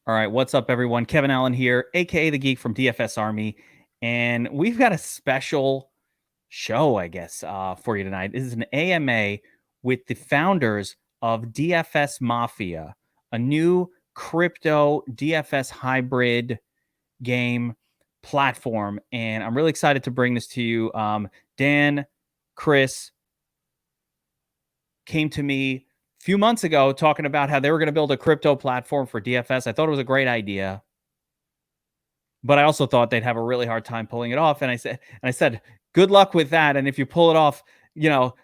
All right, what's up, everyone? Kevin Allen here, aka the Geek from DFS Army, and we've got a special show, I guess, for you tonight. This is an AMA with the founders of DFS Mafia, a new crypto DFS hybrid game platform, and I'm really excited to bring this to you. Dan, Chris came to me few months ago talking about how they were going to build a crypto platform for DFS. I thought it was a great idea, but I also thought they'd have a really hard time pulling it off. And I said, good luck with that. And if you pull it off,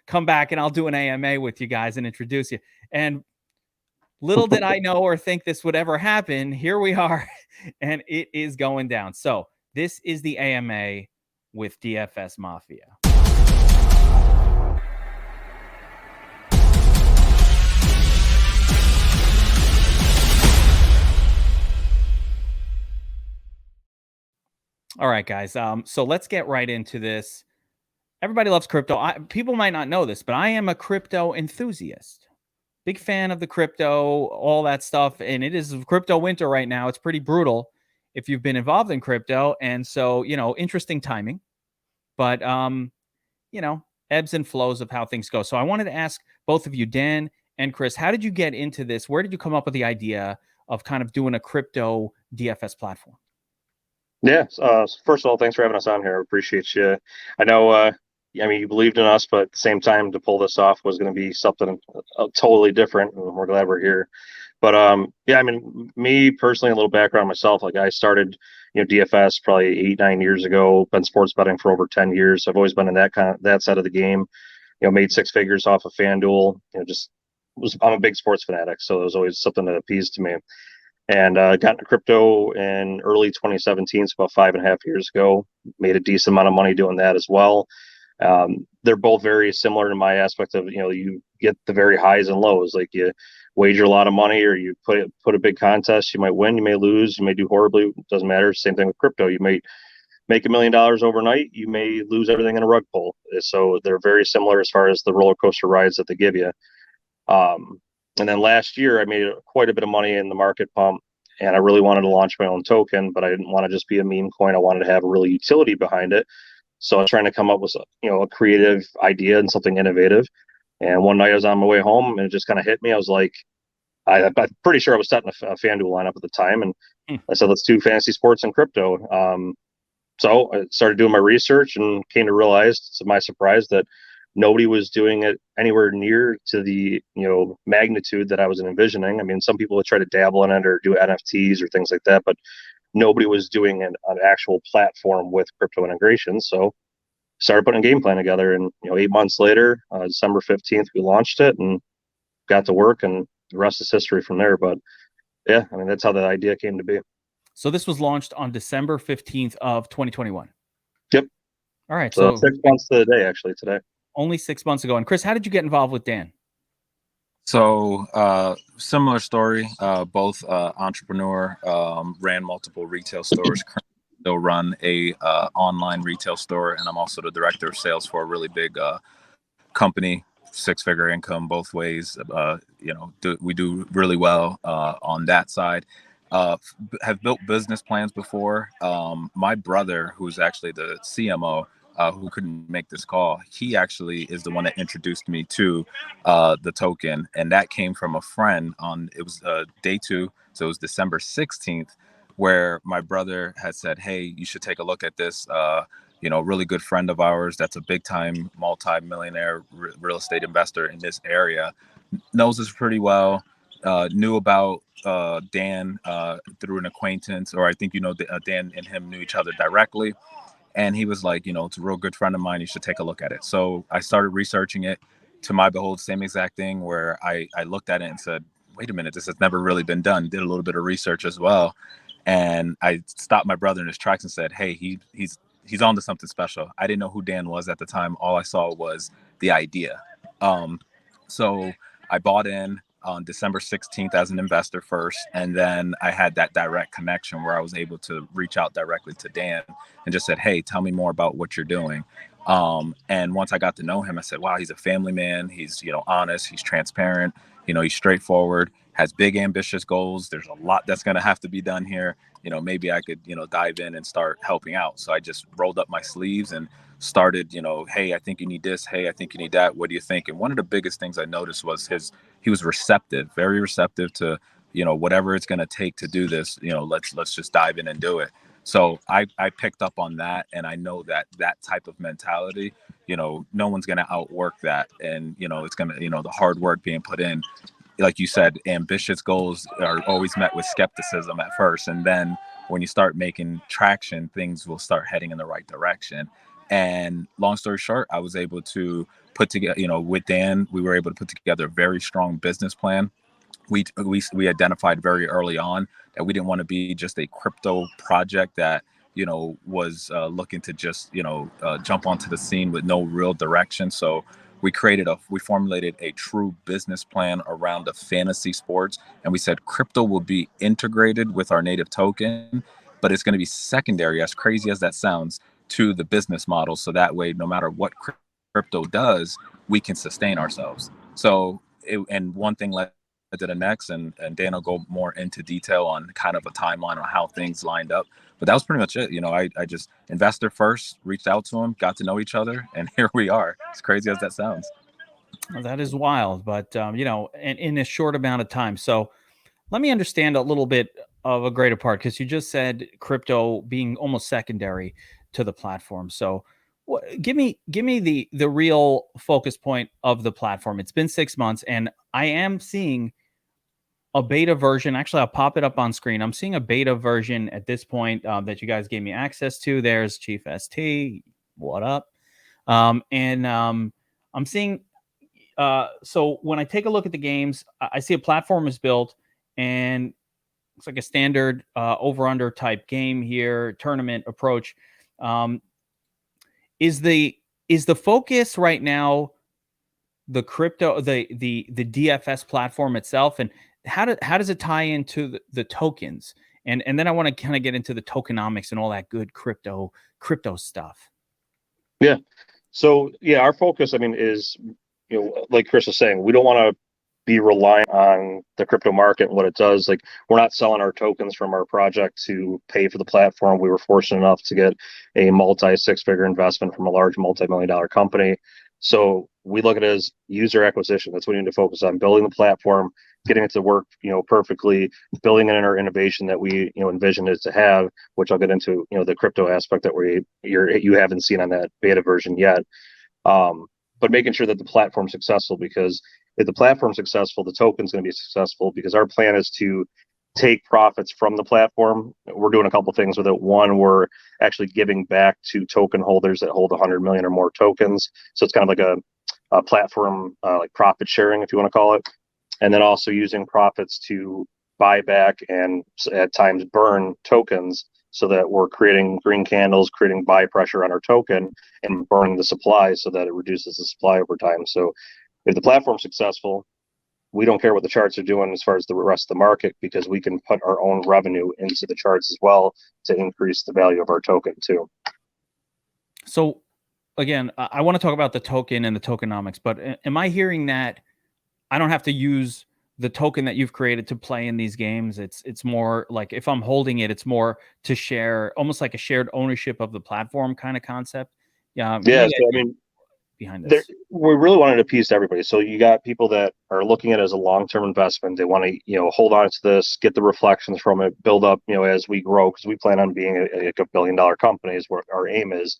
come back and I'll do an AMA with you guys and introduce you. And little did I know or think this would ever happen. Here we are, and it is going down. So this is the AMA with DFS Mafia. All right, guys. So let's get right into this. Everybody loves crypto. People might not know this, but I am a crypto enthusiast. Big fan of the crypto, all that stuff. And it is crypto winter right now. It's pretty brutal if you've been involved in crypto. And so, interesting timing. But, ebbs and flows of how things go. So I wanted to ask both of you, Dan and Chris, how did you get into this? Where did you come up with the idea of kind of doing a crypto DFS platform? Yeah. First of all, thanks for having us on here. I appreciate you. I know, you believed in us, but at the same time, to pull this off was going to be something totally different, and we're glad we're here. But me personally, a little background myself. Like I started, DFS probably 8-9 years ago. Been sports betting for over 10 years. I've always been in that side of the game. Made six figures off of FanDuel. I'm a big sports fanatic, so it was always something that appeased to me. And got into crypto in early 2017, so about 5.5 years ago. Made a decent amount of money doing that as well. They're both very similar to my aspect of, you get the very highs and lows. Like you wager a lot of money, or you put a big contest. You might win, you may lose, you may do horribly. It doesn't matter. Same thing with crypto. You may make $1 million overnight. You may lose everything in a rug pull. So they're very similar as far as the roller coaster rides that they give you. And then last year, I made quite a bit of money in the market pump, and I really wanted to launch my own token, but I didn't want to just be a meme coin. I wanted to have a real utility behind it. So I was trying to come up with, a creative idea and something innovative. And one night I was on my way home, and it just kind of hit me. I was like, I'm pretty sure I was setting a FanDuel lineup at the time, and I said, let's do fantasy sports and crypto. So I started doing my research and came to realize, to my surprise, that nobody was doing it anywhere near to the magnitude that I was envisioning. I mean, some people would try to dabble in it or do NFTs or things like that, but nobody was doing an actual platform with crypto integration. So started putting a game plan together, and 8 months later, December 15th, we launched it and got to work, and the rest is history from there. But yeah, I mean, that's how the idea came to be. So this was launched on December 15th of 2021. Yep. All right. So 6 months to the day, actually, today. Only 6 months ago. And Chris, how did you get involved with Dan? So similar story, both entrepreneur, ran multiple retail stores, still run a online retail store, and I'm also the director of sales for a really big company, 6-figure income both ways. We do really well on that side. Have built business plans before. My brother, who's actually the CMO, who couldn't make this call, he actually is the one that introduced me to the token, and that came from a friend it was day 2, so it was December 16th, where my brother had said, hey, you should take a look at this. Really good friend of ours that's a big time multi-millionaire real estate investor in this area, knows us pretty well, knew about Dan through an acquaintance, or I think Dan and him knew each other directly. And he was like, it's a real good friend of mine. You should take a look at it. So I started researching it. To my behold, same exact thing, where I looked at it and said, wait a minute, this has never really been done. Did a little bit of research as well. And I stopped my brother in his tracks and said, hey, he's on to something special. I didn't know who Dan was at the time. All I saw was the idea. So I bought in on December 16th as an investor first, and then I had that direct connection where I was able to reach out directly to Dan and just said, hey, tell me more about what you're doing. And once I got to know him, I said, wow, he's a family man. He's honest, he's transparent, He's straightforward, has big ambitious goals. There's a lot that's going to have to be done here. Maybe I could, dive in and start helping out. So I just rolled up my sleeves and started, hey, I think you need this. Hey, I think you need that. What do you think? And one of the biggest things I noticed was he was receptive, very receptive to, whatever it's going to take to do this, let's just dive in and do it. So I picked up on that, and I know that type of mentality, no one's going to outwork that. And, it's going to, the hard work being put in, like you said, ambitious goals are always met with skepticism at first. And then when you start making traction, things will start heading in the right direction. And long story short, I was able to put together, with Dan, we were able to put together a very strong business plan. We identified very early on that we didn't want to be just a crypto project that, was looking to just, jump onto the scene with no real direction. So we formulated a true business plan around the fantasy sports. And we said crypto will be integrated with our native token, but it's going to be secondary, as crazy as that sounds, to the business model. So that way, no matter what crypto does, we can sustain ourselves. So, and one thing led to the next, and Dan will go more into detail on kind of a timeline on how things lined up. But that was pretty much it. I just investor first, reached out to him, got to know each other, and here we are. As crazy as that sounds. Well, that is wild, but in a short amount of time. So let me understand a little bit of a greater part, because you just said crypto being almost secondary to the platform. So give me the real focus point of the platform. It's been 6 months, and I am seeing a beta version. Actually, I'll pop it up on screen. I'm seeing a beta version at this point that you guys gave me access to. There's Chief ST. What up? I'm seeing. So when I take a look at the games, I see a platform is built, and it's like a standard over/under type game here, tournament approach. Is the focus right now the crypto, the DFS platform itself, and how does it tie into the tokens? And then I want to kind of get into the tokenomics and all that good crypto stuff. Yeah. So yeah, our focus, is, like Chris was saying, we don't want to be reliant on the crypto market and what it does. Like, we're not selling our tokens from our project to pay for the platform. We were fortunate enough to get a multi-six-figure investment from a large multi-million-dollar company. So we look at it as user acquisition. That's what we need to focus on: building the platform, getting it to work, perfectly, building in our innovation that we, envision it to have, which I'll get into, the crypto aspect that you haven't seen on that beta version yet. But making sure that the platform's successful, because if the platform's successful, the token's going to be successful, because our plan is to take profits from the platform. We're doing a couple things with it. One, we're actually giving back to token holders that hold 100 million or more tokens. So it's kind of like a platform, like profit sharing, if you want to call it. And then also using profits to buy back and at times burn tokens, so that we're creating green candles, creating buy pressure on our token, and burning the supply so that it reduces the supply over time. So if the platform's successful, we don't care what the charts are doing as far as the rest of the market, because we can put our own revenue into the charts as well to increase the value of our token too. So again, I want to talk about the token and the tokenomics, but am I hearing that I don't have to use the token that you've created to play in these games? It's more like, if I'm holding it, it's more to share, almost like a shared ownership of the platform kind of concept. Yeah. Yeah. So behind this, we really wanted to appease to everybody. So you got people that are looking at it as a long-term investment. They want to, hold on to this, get the reflections from it, build up, as we grow, because we plan on being a $1 billion company is what our aim is.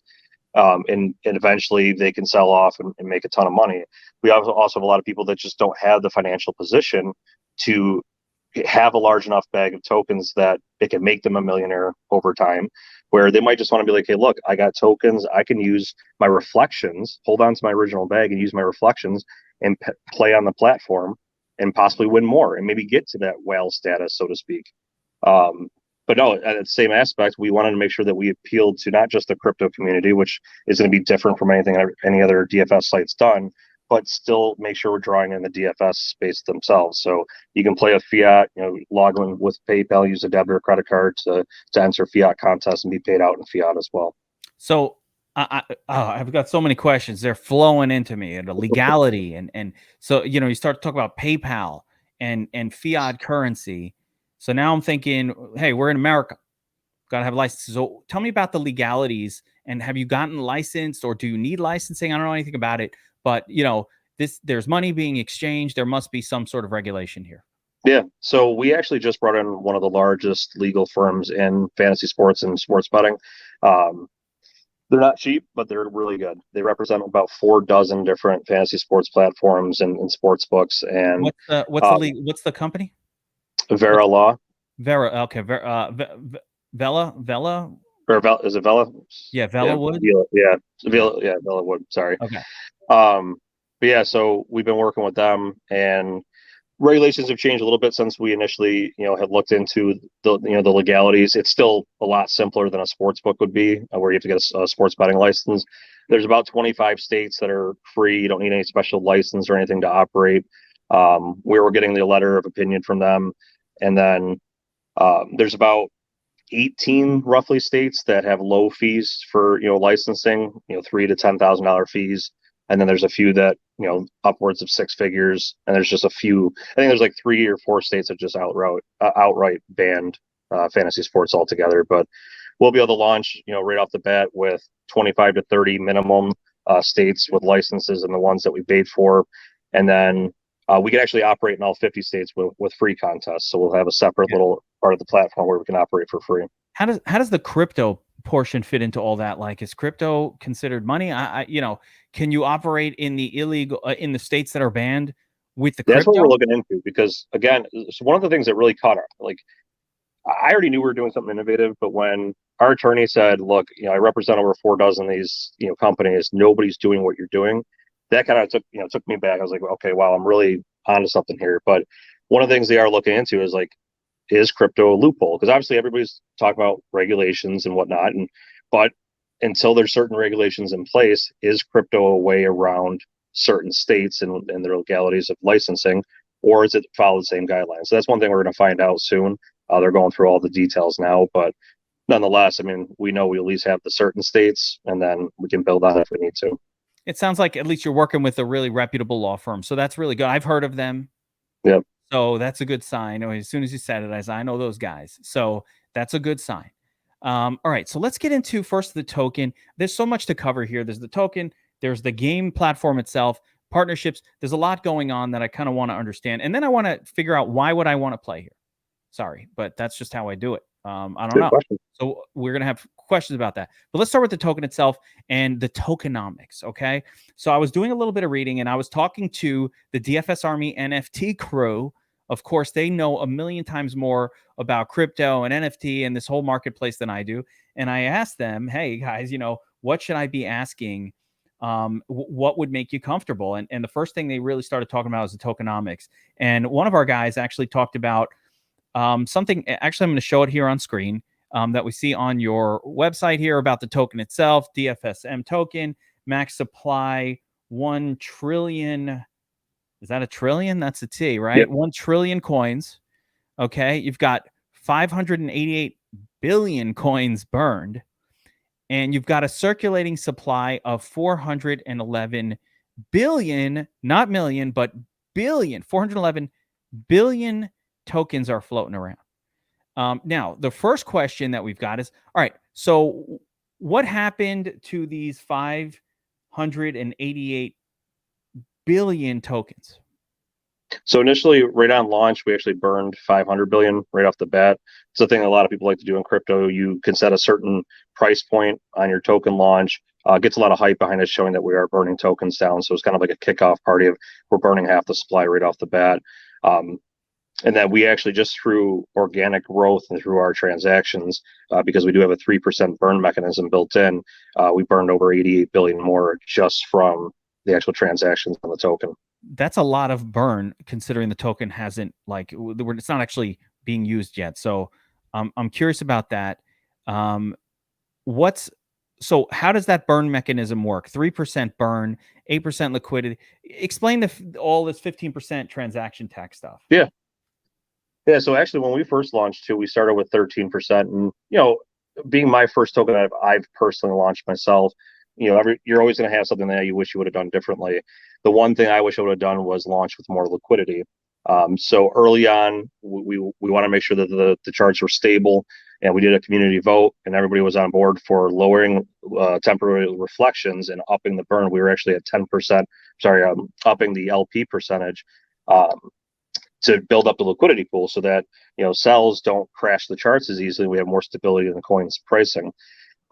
And eventually they can sell off and make a ton of money. We also have a lot of people that just don't have the financial position to have a large enough bag of tokens that it can make them a millionaire over time, where they might just want to be like, hey, look, I got tokens. I can use my reflections, hold on to my original bag and use my reflections and play on the platform and possibly win more and maybe get to that whale status, so to speak. But no, at the same aspect, we wanted to make sure that we appealed to not just the crypto community, which is going to be different from anything any other DFS site's done, but still make sure we're drawing in the DFS space themselves. So you can play a fiat, log in with PayPal, use a debit or credit card to enter fiat contests and be paid out in fiat as well. So I've got so many questions. They're flowing into me, and the legality, and so you start to talk about PayPal and fiat currency. So now I'm thinking, hey, we're in America, got to have licenses. So tell me about the legalities, and have you gotten licensed, or do you need licensing? I don't know anything about it, but there's money being exchanged. There must be some sort of regulation here. Yeah. So we actually just brought in one of the largest legal firms in fantasy sports and sports betting. Um, they're not cheap, but they're really good. They represent about 4 dozen different fantasy sports platforms and sports books. And What's the company? Vera Law. Vera. Okay. Vela. Or is it Vela? Yeah, Vela Wood. Yeah, Vela Wood. Sorry. Okay. But yeah, so we've been working with them, and regulations have changed a little bit since we initially, had looked into the legalities. It's still a lot simpler than a sports book would be, where you have to get a sports betting license. There's about 25 states that are free. You don't need any special license or anything to operate. We were getting the letter of opinion from them, and then there's about 18 roughly states that have low fees for licensing, $3,000 to $10,000 fees, and then there's a few that upwards of 6 figures, and there's just a few. I think there's like 3 or 4 states that just outright banned fantasy sports altogether. But we'll be able to launch right off the bat with 25 to 30 minimum states with licenses, and the ones that we paid for, and then we can actually operate in all 50 states with free contests. So we'll have a separate little part of the platform where we can operate for free. How does the crypto portion fit into all that? Like, is crypto considered money? Can you operate in the illegal in the states that are banned with the crypto? That's what we're looking into, because again, it's one of the things that really caught our, like, I already knew we were doing something innovative, but when our attorney said, look, I represent over 4 dozen of these, companies, nobody's doing what you're doing, that kind of took me back. I was like, okay, wow, I'm really onto something here. But one of the things they are looking into is, like, is crypto a loophole? Because obviously everybody's talking about regulations and whatnot, but until there's certain regulations in place, is crypto a way around certain states and their legalities of licensing, or is it follow the same guidelines? So that's one thing we're going to find out soon. They're going through all the details now, but nonetheless, I mean, we know we at least have the certain states, and then we can build on it if we need to. It sounds like at least you're working with a really reputable law firm, so that's really good. I've heard of them. Yep. So that's a good sign. As soon as you said it, I know those guys. So that's a good sign. All right, so let's get into first the token. There's so much to cover here. There's the token, there's the game platform itself, partnerships. There's a lot going on that I kind of want to understand. And then I want to figure out, why would I want to play here? Sorry, but that's just how I do it. I don't know. Question. So we're going to have questions about that. But let's start with the token itself and the tokenomics, okay? So I was doing a little bit of reading, and I was talking to the DFS Army NFT crew. Of course, they know a million times more about crypto and NFT and this whole marketplace than I do. And I asked them, hey, guys, what should I be asking? What would make you comfortable? And the first thing they really started talking about was the tokenomics. And one of our guys actually talked about something. Actually, I'm going to show it here on screen, that we see on your website here about the token itself. DFSM token, max supply 1 trillion. Is that a trillion? That's a T, right? Yep. 1 trillion coins. Okay. You've got 588 billion coins burned, and you've got a circulating supply of 411 billion, not million, but billion, 411 billion tokens are floating around. Now, the first question that we've got is, all right, so what happened to these 588 billion tokens? So initially, right on launch, we actually burned 500 billion right off the bat. It's a thing a lot of people like to do in crypto. You can set a certain price point on your token launch. Gets a lot of hype behind it, showing that we are burning tokens down. So it's kind of like a kickoff party of, we're burning half the supply right off the bat. And then we actually, just through organic growth and through our transactions, because we do have a 3% burn mechanism built in, we burned over 88 billion more just from the actual transactions on the token. That's a lot of burn, considering the token hasn't, like, it's not actually being used yet. So I'm curious about that. So how does that burn mechanism work? 3% burn, 8% liquidity. Explain all this 15% transaction tax stuff. Yeah. So actually, when we first launched too, we started with 13%, and being my first token I've personally launched myself, you're always going to have something that you wish you would have done differently. The one thing I wish I would have done was launch with more liquidity. So early on, we want to make sure that the charts were stable, and we did a community vote, and everybody was on board for lowering temporary reflections and upping the burn. We were actually at 10%. Sorry, upping the LP percentage to build up the liquidity pool, so that sells don't crash the charts as easily. We have more stability in the coin's pricing.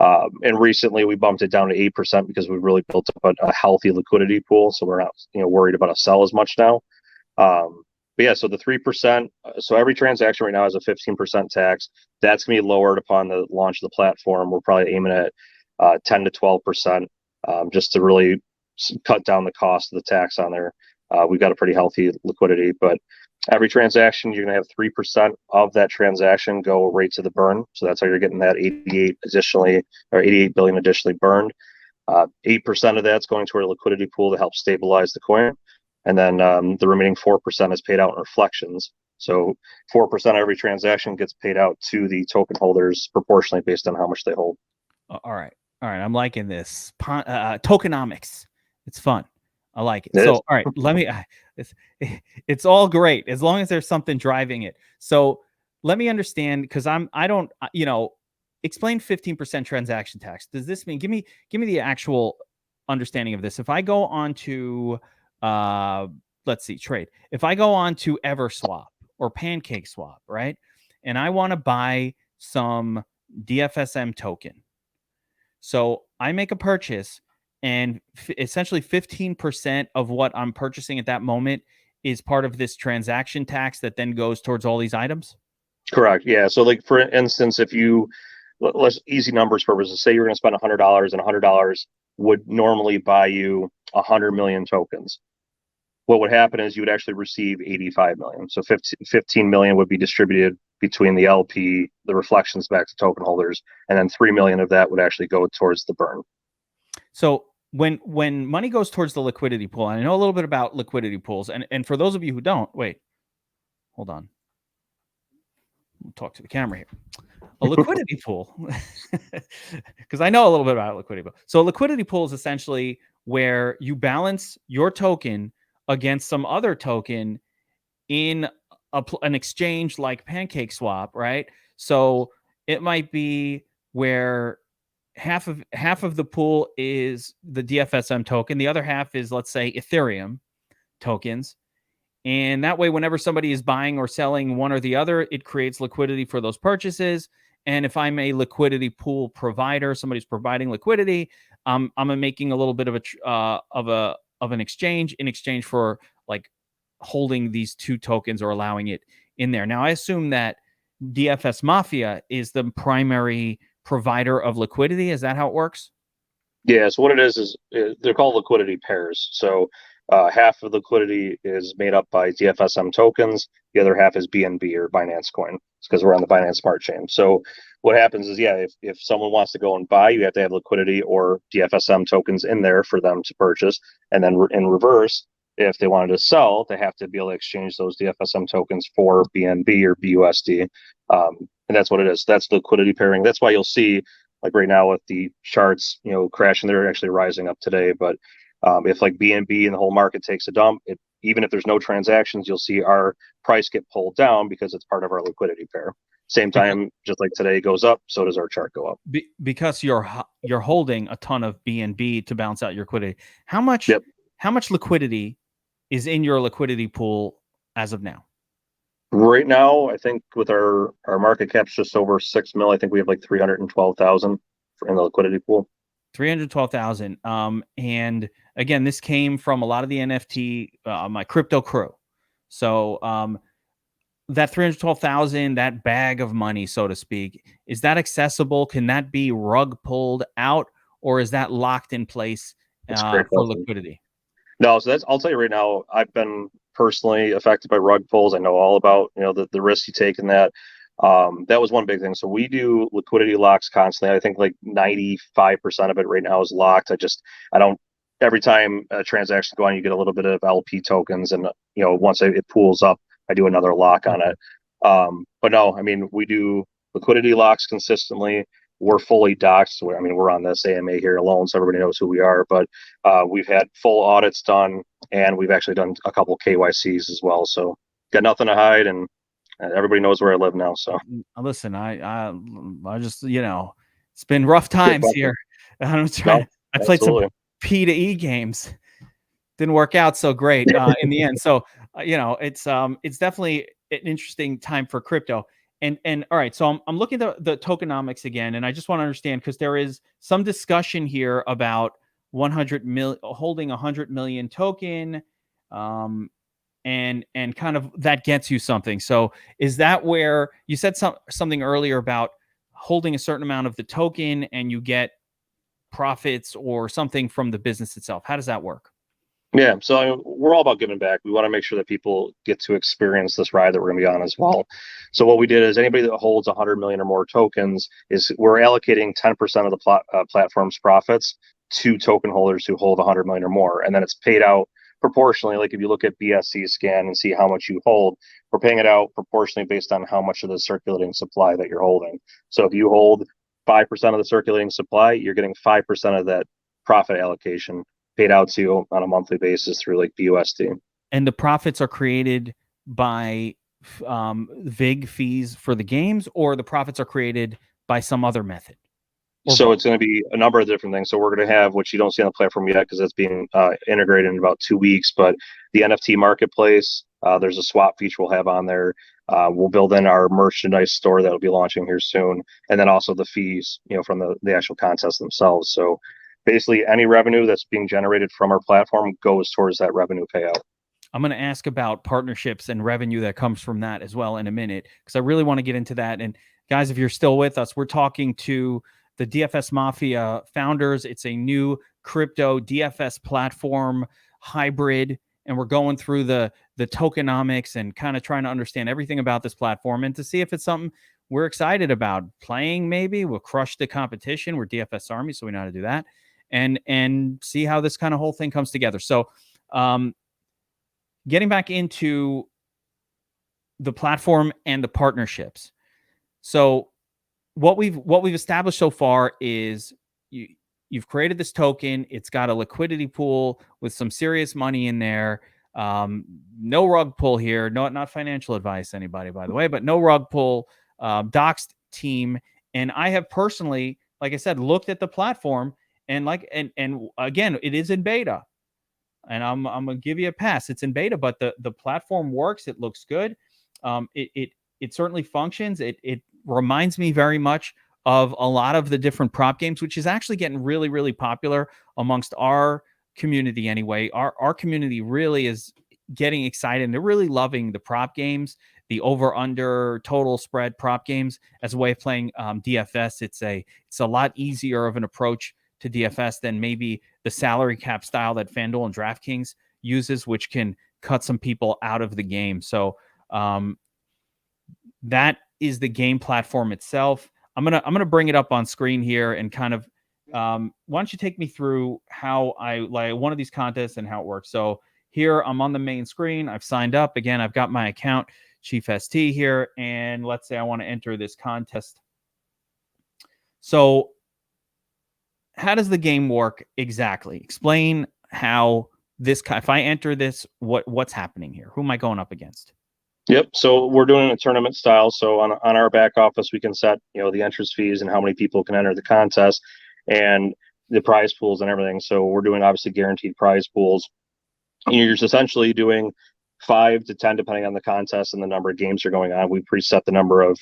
And recently we bumped it down to 8% because we've really built up a healthy liquidity pool, so we're not worried about a sell as much now. But yeah, so the 3%, so every transaction right now has a 15% tax. That's going to be lowered upon the launch of the platform. We're probably aiming at 10 to 12%, just to really cut down the cost of the tax on there. We've got a pretty healthy liquidity, but every transaction, you're going to have 3% of that transaction go right to the burn. So that's how you're getting that 88 billion additionally burned. 8% of that's going to our liquidity pool to help stabilize the coin. And then the remaining 4% is paid out in reflections. So 4% of every transaction gets paid out to the token holders proportionally based on how much they hold. All right. I'm liking this. Tokenomics. It's fun. I like it. All right, let me, it's all great as long as there's something driving it. So let me understand, because explain 15% transaction tax. Does this mean, give me the actual understanding of this. If I go on to, let's see, trade. If I go on to EverSwap or PancakeSwap, right? And I want to buy some DFSM token. So I make a purchase, and essentially 15% of what I'm purchasing at that moment is part of this transaction tax that then goes towards all these items? Correct. Yeah. So like, for instance, if let's easy numbers purposes, say you're going to spend $100 and $100 would normally buy you 100 million tokens. What would happen is you would actually receive 85 million. So 15 million would be distributed between the LP, the reflections back to token holders, and then 3 million of that would actually go towards the burn. So when money goes towards the liquidity pool, and I know a little bit about liquidity pools, and for those of you who don't, wait, hold on. We'll talk to the camera here. A liquidity pool, because I know a little bit about liquidity pool. So a liquidity pool is essentially where you balance your token against some other token in an exchange like PancakeSwap, right? So it might be where half of the pool is the DFSM token, the other half is, let's say, Ethereum tokens. And that way, whenever somebody is buying or selling one or the other, it creates liquidity for those purchases. And if I'm a liquidity pool provider, somebody's providing liquidity, I'm making a little bit of an exchange in exchange for like holding these two tokens or allowing it in there. Now, I assume that DFS Mafia is the primary provider of liquidity. Is that how it works? Yeah. So what it is they're called liquidity pairs. So half of the liquidity is made up by DFSM tokens. The other half is BNB or Binance Coin. It's because we're on the Binance Smart Chain. So what happens is, if someone wants to go and buy, you have to have liquidity or DFSM tokens in there for them to purchase. And then in reverse, if they wanted to sell, they have to be able to exchange those DFSM tokens for BNB or BUSD. And that's what it is. That's the liquidity pairing. That's why you'll see, like right now with the charts, crashing, they're actually rising up today. But if like BNB and the whole market takes a dump, even if there's no transactions, you'll see our price get pulled down because it's part of our liquidity pair. Same time, just like today goes up, so does our chart go up. Because you're holding a ton of BNB to balance out your liquidity. How much liquidity is in your liquidity pool as of now? Right now, I think with our market cap's just over 6 mil. I think we have like 312,000 in the liquidity pool. 312,000. And again, this came from a lot of the NFT, my crypto crew. So that 312,000, that bag of money, so to speak, is that accessible? Can that be rug pulled out, or is that locked in place for liquidity? No, so I'll tell you right now, I've been personally affected by rug pulls. I know all about, the risk you take in that. That was one big thing. So we do liquidity locks constantly. I think like 95% of it right now is locked. Every time a transaction goes on, you get a little bit of LP tokens, and once it pools up, I do another lock on it. But no, I mean, we do liquidity locks consistently. we're fully doxxed. I mean, we're on this AMA here alone, so everybody knows who we are. But we've had full audits done, and we've actually done a couple KYCs as well. So got nothing to hide, and everybody knows where I live now. So listen, I just, you know, it's been rough times here. I'm trying. I played some P to E games. Didn't work out so great in the end. So you know, it's definitely an interesting time for crypto. And all right, so I'm looking at the tokenomics again, and I just want to understand, because there is some discussion here about 100 million, holding 100 million token, and kind of that gets you something. So is that where you said something earlier about holding a certain amount of the token and you get profits or something from the business itself? How does that work? Yeah, so I mean, we're all about giving back. We want to make sure that people get to experience this ride that we're going to be on as well. So what we did is anybody that holds 100 million or more tokens, is we're allocating 10% of the platform's profits to token holders who hold 100 million or more, and then it's paid out proportionally. Like if you look at BSC scan and see how much you hold, we're paying it out proportionally based on how much of the circulating supply that you're holding. So if you hold 5% of the circulating supply, you're getting 5% of that profit allocation paid out to you on a monthly basis through like BUSD. And the profits are created by VIG fees for the games, or the profits are created by some other method? So it's going to be a number of different things. So we're going to have, which you don't see on the platform yet because it's being integrated in about 2 weeks, but the NFT marketplace, there's a swap feature we'll have on there. We'll build in our merchandise store that'll be launching here soon. And then also the fees, you know, from the actual contests themselves. So basically any revenue that's being generated from our platform goes towards that revenue payout. I'm going to ask about partnerships and revenue that comes from that as well in a minute, because I really want to get into that. And guys, if you're still with us, we're talking to the DFS Mafia founders. It's a new crypto DFS platform hybrid, and we're going through the tokenomics and kind of trying to understand everything about this platform and to see if it's something we're excited about playing. Maybe we'll crush the competition. We're DFS Army, so we know how to do that. And see how this kind of whole thing comes together. So getting back into the platform and the partnerships. So what we've established so far is you've created this token. It's got a liquidity pool with some serious money in there. No rug pull here. Not financial advice, anybody, by the way, but no rug pull. Doxed team. And I have personally, like I said, looked at the platform. And again, it is in beta, and I'm gonna give you a pass. It's in beta, but the platform works. It looks good. It certainly functions. It reminds me very much of a lot of the different prop games, which is actually getting really, really popular amongst our community. Anyway, our community really is getting excited, and they're really loving the prop games, the over/under total spread prop games as a way of playing DFS. It's a lot easier of an approach to DFS than maybe the salary cap style that FanDuel and DraftKings uses, which can cut some people out of the game. So that is the game platform itself. I'm gonna bring it up on screen here and kind of why don't you take me through how I like one of these contests and how it works. So here I'm on the main screen. I've signed up. Again, I've got my account, Chief ST here, and let's say I want to enter this contest. So how does the game work exactly? Explain how this, if I enter this, what's happening here? Who am I going up against? Yep. So we're doing a tournament style. So on our back office, we can set, you know, the entrance fees and how many people can enter the contest and the prize pools and everything. So we're doing obviously guaranteed prize pools. You're just essentially doing 5 to 10, depending on the contest and the number of games are going on. We preset the number of,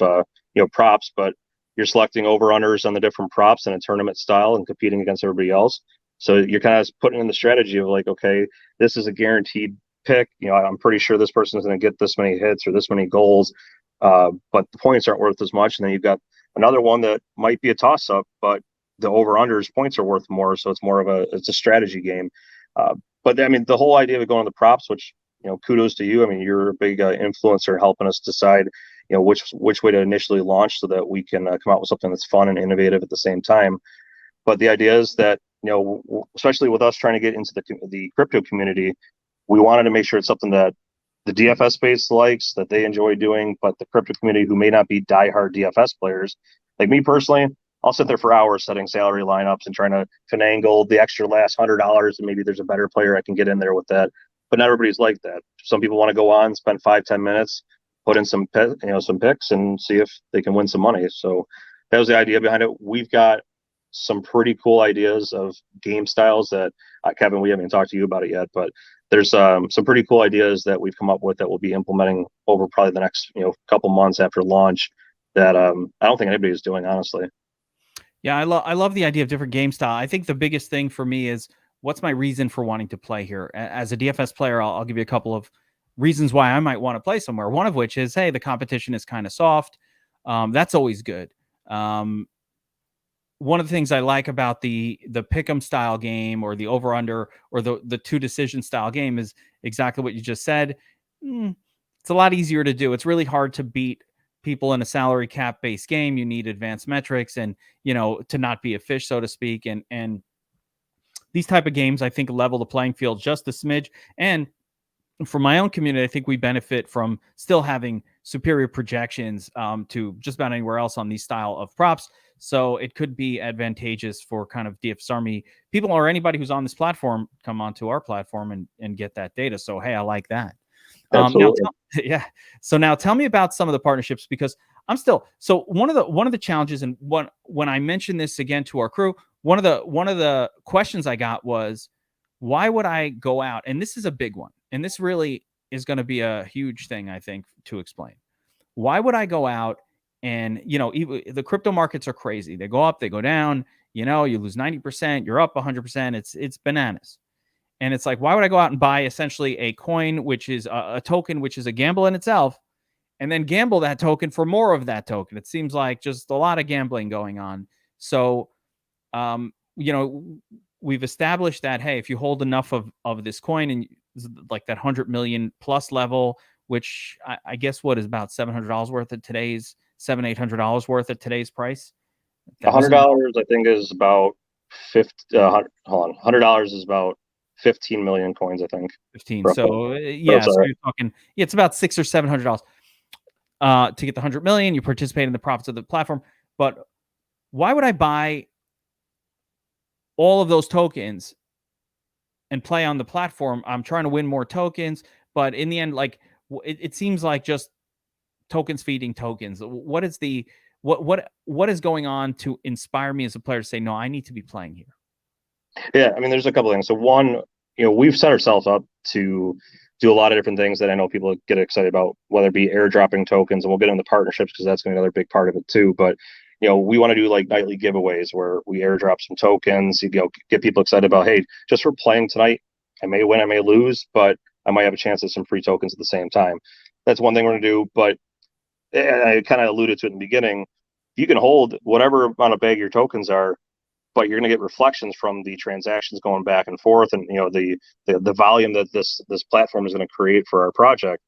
props, but you're selecting over-unders on the different props in a tournament style and competing against everybody else. So you're kind of putting in the strategy of like, okay, this is a guaranteed pick. You know, I'm pretty sure this person is going to get this many hits or this many goals, but the points aren't worth as much. And then you've got another one that might be a toss-up, but the over-unders points are worth more. So it's more of it's a strategy game. But I mean, the whole idea of going to the props, which, you know, kudos to you. I mean, you're a big influencer helping us decide, you know, which way to initially launch so that we can come out with something that's fun and innovative at the same time. But the idea is that, you know, especially with us trying to get into the crypto community, we wanted to make sure it's something that the DFS space likes, that they enjoy doing, but the crypto community who may not be diehard DFS players, like me personally, I'll sit there for hours setting salary lineups and trying to finagle the extra last $100, and maybe there's a better player I can get in there with that. But not everybody's like that. Some people want to go on, spend 5-10 minutes, put in some some picks, and see if they can win some money. So that was the idea behind it. We've got some pretty cool ideas of game styles that Kevin, we haven't talked to you about it yet, but there's some pretty cool ideas that we've come up with that we'll be implementing over probably the next couple months after launch that I don't think anybody's doing, honestly. Yeah, I love the idea of different game style. I think the biggest thing for me is what's my reason for wanting to play here. As a DFS player, I'll give you a couple of reasons why I might want to play somewhere. One of which is, hey, the competition is kind of soft. That's always good. One of the things I like about the pick'em style game or the over under or the two decision style game is exactly what you just said. It's a lot easier to do. It's really hard to beat people in a salary cap based game. You need advanced metrics and, to not be a fish, so to speak. And these type of games, I think, level the playing field just a smidge. And for my own community, I think we benefit from still having superior projections to just about anywhere else on these style of props. So it could be advantageous for kind of DFS Army people or anybody who's on this platform come onto our platform and get that data. So, hey, I like that. So now tell me about some of the partnerships, because I'm still, so one of the challenges, and when I mentioned this again to our crew, one of the questions I got was, why would I go out? And this is a big one. And this really is going to be a huge thing, I think, to explain. Why would I go out and, the crypto markets are crazy. They go up, they go down, you lose 90%, you're up 100%. It's bananas. And it's like, why would I go out and buy essentially a coin, which is a token, which is a gamble in itself, and then gamble that token for more of that token? It seems like just a lot of gambling going on. So, we've established that, hey, if you hold enough of this coin and like that 100 million plus level, which I guess what is about $700 worth at today's $800 worth at today's price. $100 I think is about 50. Hold on, $100 is about 15 million coins, I think. 15. Roughly. So so you're talking, it's about $600 or $700 to get the 100 million. You participate in the profits of the platform, but why would I buy all of those tokens and play on the platform? I'm trying to win more tokens, but in the end, like it seems like just tokens feeding tokens. What is what is going on to inspire me as a player to say, no, I need to be playing here? Yeah, I mean, there's a couple of things. So one, we've set ourselves up to do a lot of different things that I know people get excited about, whether it be airdropping tokens, and we'll get into partnerships because that's going to be another big part of it too. But we want to do like nightly giveaways where we airdrop some tokens, get people excited about, hey, just for playing tonight, I may win, I may lose, but I might have a chance at some free tokens at the same time. That's one thing we're going to do. But I kind of alluded to it in the beginning. You can hold whatever amount of bag your tokens are, but you're going to get reflections from the transactions going back and forth, and the volume that this platform is going to create for our project.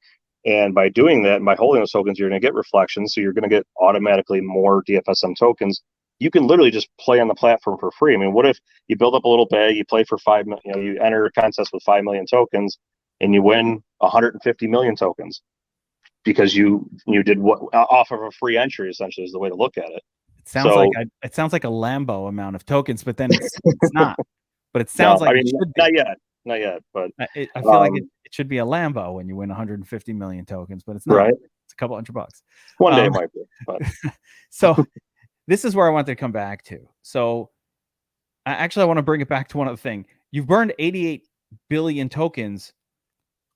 And by doing that, and by holding those tokens, you're going to get reflections. So you're going to get automatically more DFSM tokens. You can literally just play on the platform for free. I mean, what if you build up a little bag, you play for 5 million, you enter a contest with 5 million tokens, and you win 150 million tokens because you did what off of a free entry, essentially, is the way to look at it. It sounds like a Lambo amount of tokens, but then it's not. But it sounds like it should be. Not yet. But I feel like it should be a Lambo when you win 150 million tokens, but it's not. Right. It's a couple $100. One day it might be. But. So this is where I wanted to come back to. So I want to bring it back to one other thing. You've burned 88 billion tokens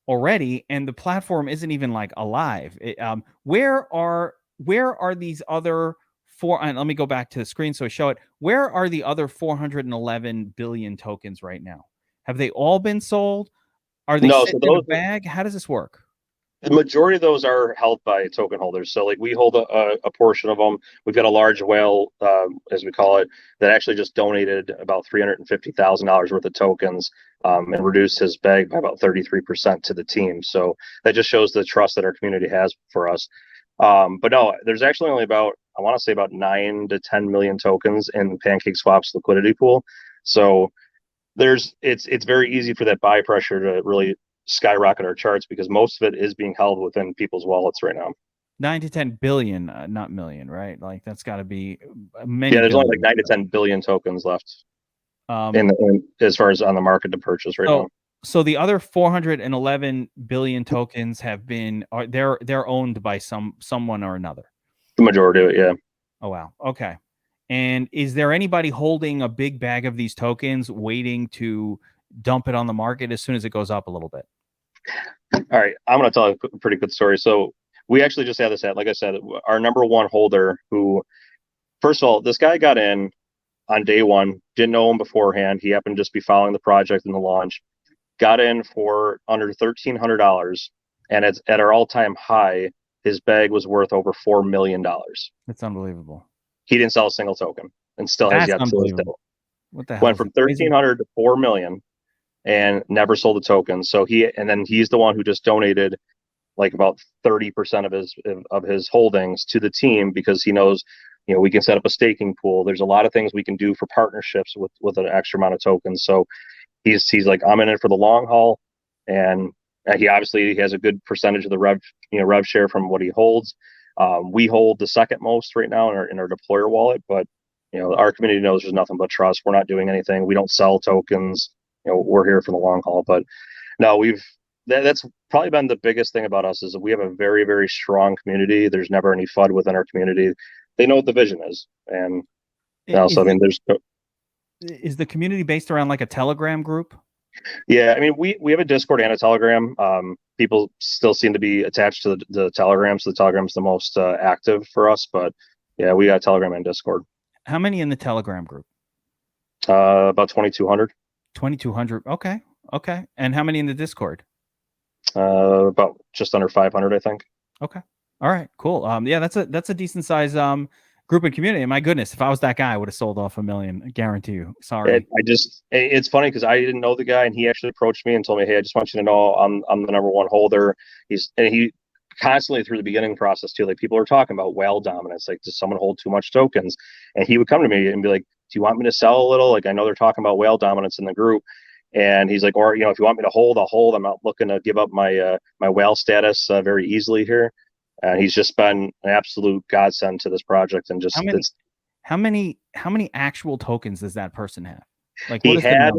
already, and the platform isn't even like alive. Where are these other and let me go back to the screen so I show it. Where are the other 411 billion tokens right now? Have they all been sold? Are they sitting in a bag? How does this work? The majority of those are held by token holders. So like we hold a portion of them. We've got a large whale, as we call it, that actually just donated about $350,000 worth of tokens and reduced his bag by about 33% to the team. So that just shows the trust that our community has for us. But no, there's actually only about, I want to say about 9 to 10 million tokens in PancakeSwap's liquidity pool. So it's very easy for that buy pressure to really skyrocket our charts because most of it is being held within people's wallets right now. 9 to 10 billion, not million, right? Like that's got to be many. Yeah, there's only like billions. 9 to 10 billion tokens left Um, in as far as on the market to purchase right now. So the other 411 billion tokens have been they're owned by someone or another. The majority of it, yeah. Oh wow. Okay. And is there anybody holding a big bag of these tokens waiting to dump it on the market as soon as it goes up a little bit? All right, I'm going to tell a pretty good story. So we actually just had this at, like I said, our number one holder who, first of all, this guy got in on day one, didn't know him beforehand. He happened to just be following the project and the launch, got in for under $1,300. And it's at our all-time high, his bag was worth over $4 million. That's unbelievable. He didn't sell a single token and still has yet to this day. What the hell? Went from 1,300 to 4 million and never sold a token. So he's the one who just donated like about 30% of his holdings to the team because he knows, you know, we can set up a staking pool. There's a lot of things we can do for partnerships with an extra amount of tokens. So he's like, I'm in it for the long haul, and he obviously has a good percentage of the rev share from what he holds. We hold the second most right now in our deployer wallet, but you know, our community knows there's nothing but trust. We're not doing anything. We don't sell tokens. You know, we're here for the long haul. But no, that's probably been the biggest thing about us is that we have a very, very strong community. There's never any FUD within our community. They know what the vision is. And also, I mean, is the community based around like a Telegram group? Yeah, I mean, we have a Discord and a Telegram. People still seem to be attached to the Telegram, so the Telegram's the most active for us. But yeah, we got Telegram and Discord. How many in the Telegram group? About 2,200. 2,200. Okay. And how many in the Discord? About just under 500, I think. Okay. All right. Cool. Yeah, that's a decent size group and community. And my goodness, if I was that guy, I would have sold off $1 million. I guarantee you. Sorry. It's funny because I didn't know the guy, and he actually approached me and told me, "Hey, I just want you to know I'm the number one holder." He constantly through the beginning process too, like people are talking about whale dominance. Like, does someone hold too much tokens? And he would come to me and be like, "Do you want me to sell a little? Like, I know they're talking about whale dominance in the group." And he's like, or, you know, if you want me to hold, I'll hold. I'm not looking to give up my my whale status very easily here. And he's just been an absolute godsend to this project. And just how many actual tokens does that person have? Like, he had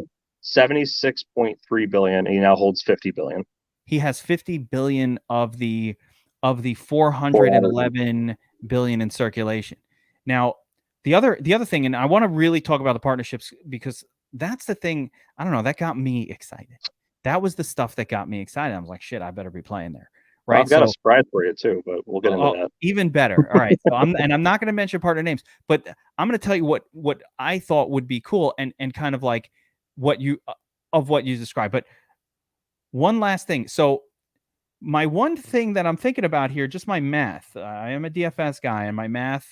76.3 billion, and he now holds 50 billion. He has 50 billion of the 411 billion in circulation. Now, the other thing, and I want to really talk about the partnerships because that's the thing. I don't know. That got me excited. That was the stuff that got me excited. I was like, shit, I better be playing there. Right. Well, I've got a surprise for you too, but we'll get into that. Even better. All right. So I'm not going to mention partner names, but I'm going to tell you what I thought would be cool and kind of like what you described. But one last thing. So my one thing that I'm thinking about here, just my math. I am a DFS guy, and my math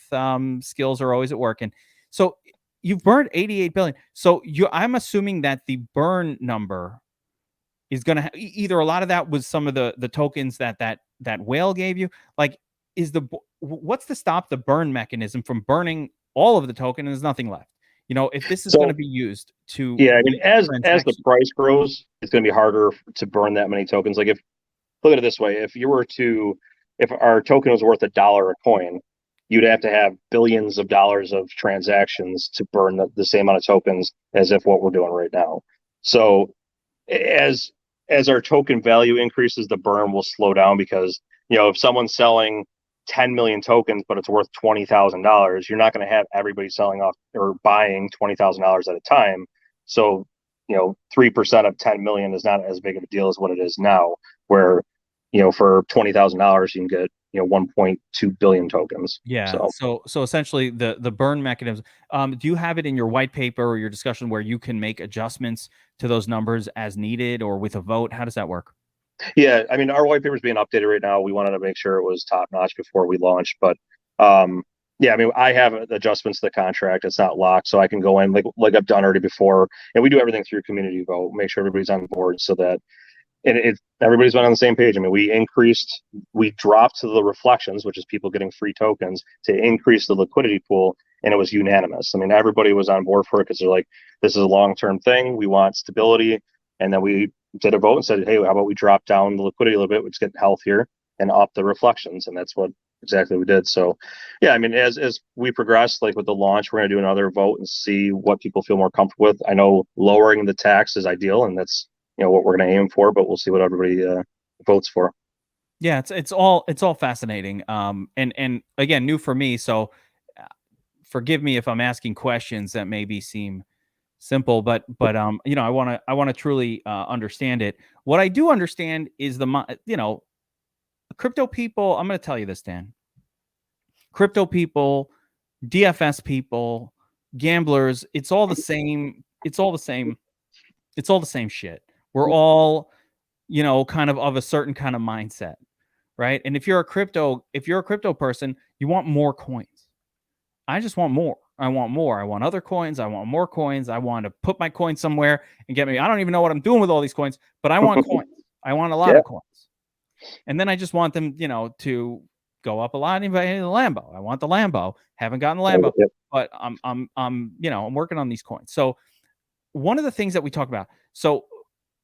skills are always at work. And so you've burned 88 billion. So I'm assuming that the burn number is going to either a lot of that was some of the tokens that whale gave you. Like, what's to stop the burn mechanism from burning all of the token and there's nothing left? You know, if this is going to be used to, yeah, I mean, as the price grows, it's going to be harder to burn that many tokens. Like, look at it this way: if our token was worth $1 a coin, you'd have to have billions of dollars of transactions to burn the same amount of tokens as if what we're doing right now. So as our token value increases, the burn will slow down because, you know, if someone's selling 10 million tokens, but it's worth $20,000, you're not going to have everybody selling off or buying $20,000 at a time. So, you know, 3% of 10 million is not as big of a deal as what it is now, where, you know, for $20,000, you can get, you know, 1.2 billion tokens. Yeah. So essentially the burn mechanism, do you have it in your white paper or your discussion where you can make adjustments to those numbers as needed or with a vote? How does that work? Yeah. I mean, our white paper is being updated right now. We wanted to make sure it was top notch before we launched, but, yeah, I mean, I have adjustments to the contract. It's not locked, so I can go in like I've done already before, and we do everything through community vote. Make sure everybody's on board so that everybody's been on the same page. I mean, we dropped to the reflections, which is people getting free tokens, to increase the liquidity pool, and it was unanimous. I mean, everybody was on board for it because they're like, this is a long-term thing. We want stability, and then we did a vote and said, hey, how about we drop down the liquidity a little bit, which get healthier, and up the reflections, and that's what exactly we did. So yeah, I mean, as we progress, like with the launch, we're going to do another vote and see what people feel more comfortable with. I know lowering the tax is ideal, and that's, you know, what we're going to aim for, but we'll see what everybody votes for. Yeah, it's all fascinating. And again, new for me, so uh, forgive me if I'm asking questions that maybe seem simple, but you know, I want to truly understand it. What I do understand is you know, crypto people. I'm going to tell you this, Dan. Crypto people, DFS people, gamblers, it's all the same. It's all the same. It's all the same shit. We're all, you know, kind of a certain kind of mindset, right? And if you're a crypto person, you want more coins. I just want more. I want more. I want other coins. I want more coins. I want to put my coin somewhere and get me. I don't even know what I'm doing with all these coins, but I want coins. I want a lot Yeah. of coins. And then I just want them, you know, to go up a lot in the Lambo. I want the Lambo. Haven't gotten the Lambo, Yep. but you know, I'm working on these coins. So one of the things that we talk about, so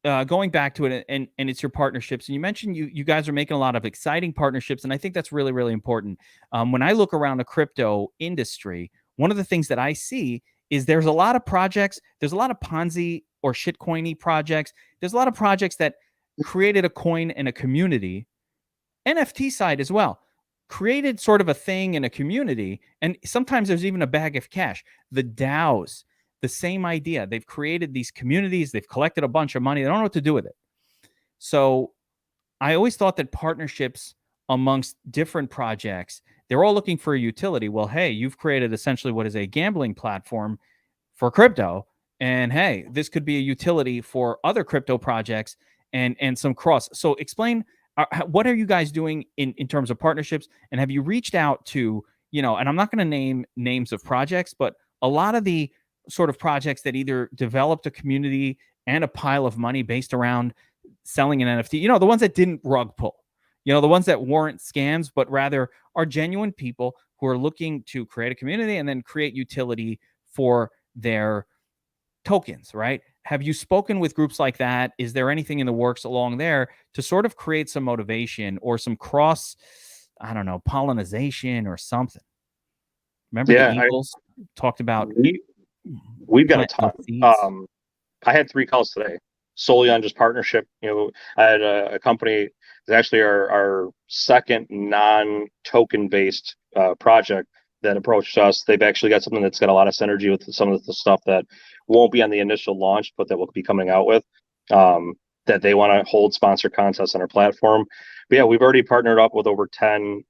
going back to it, and it's your partnerships, and you mentioned you guys are making a lot of exciting partnerships, and I think that's really, really important. When I look around the crypto industry, one of the things that I see is there's a lot of projects, there's a lot of Ponzi or shitcoiny projects, there's a lot of projects that created a coin and a community, NFT side as well, created sort of a thing in a community, and sometimes there's even a bag of cash. The DAOs, the same idea. They've created these communities, they've collected a bunch of money, they don't know what to do with it. So I always thought that partnerships amongst different projects, they're all looking for a utility. Well, hey, you've created essentially what is a gambling platform for crypto, and hey, this could be a utility for other crypto projects and some cross. So explain, what are you guys doing in terms of partnerships, and have you reached out to, you know, and I'm not going to name names of projects, but a lot of the sort of projects that either developed a community and a pile of money based around selling an NFT, you know, the ones that didn't rug pull, you know, the ones that weren't scams, but rather are genuine people who are looking to create a community and then create utility for their tokens, right? Have you spoken with groups like that? Is there anything in the works along there to sort of create some motivation or some cross, I don't know, pollination or something? Remember the Yeah, Eagles talked about we've got a planting ton. seeds? I had 3 calls today solely on just partnership. You know, I had a company that's actually our second non-token based project that approached us. They've actually got something that's got a lot of synergy with some of the stuff that won't be on the initial launch, but that we'll be coming out with. That they want to hold sponsored contests on our platform. But yeah, we've already partnered up with over 10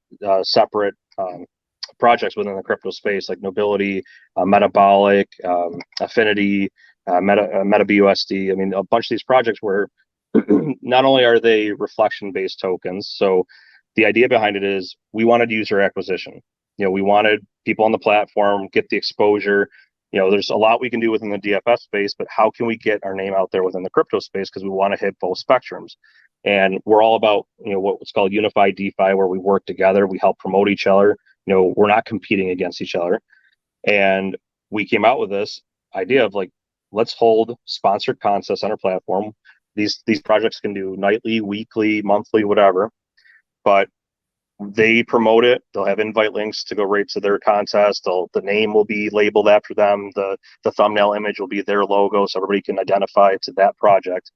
separate projects within the crypto space, like Nobility, Metabolic, Affinity, MetaBUSD. I mean, a bunch of these projects where not only are they reflection-based tokens, so the idea behind it is we wanted user acquisition. You know, we wanted people on the platform, get the exposure. You know, there's a lot we can do within the DFS space, but how can we get our name out there within the crypto space? Because we want to hit both spectrums. And we're all about, you know, what's called unified DeFi, where we work together, we help promote each other. You know, we're not competing against each other. And we came out with this idea of like, let's hold sponsored contests on our platform. These projects can do nightly, weekly, monthly, whatever, but they promote it. They'll have invite links to go right to their contest. The name will be labeled after them. The thumbnail image will be their logo, so everybody can identify to that project.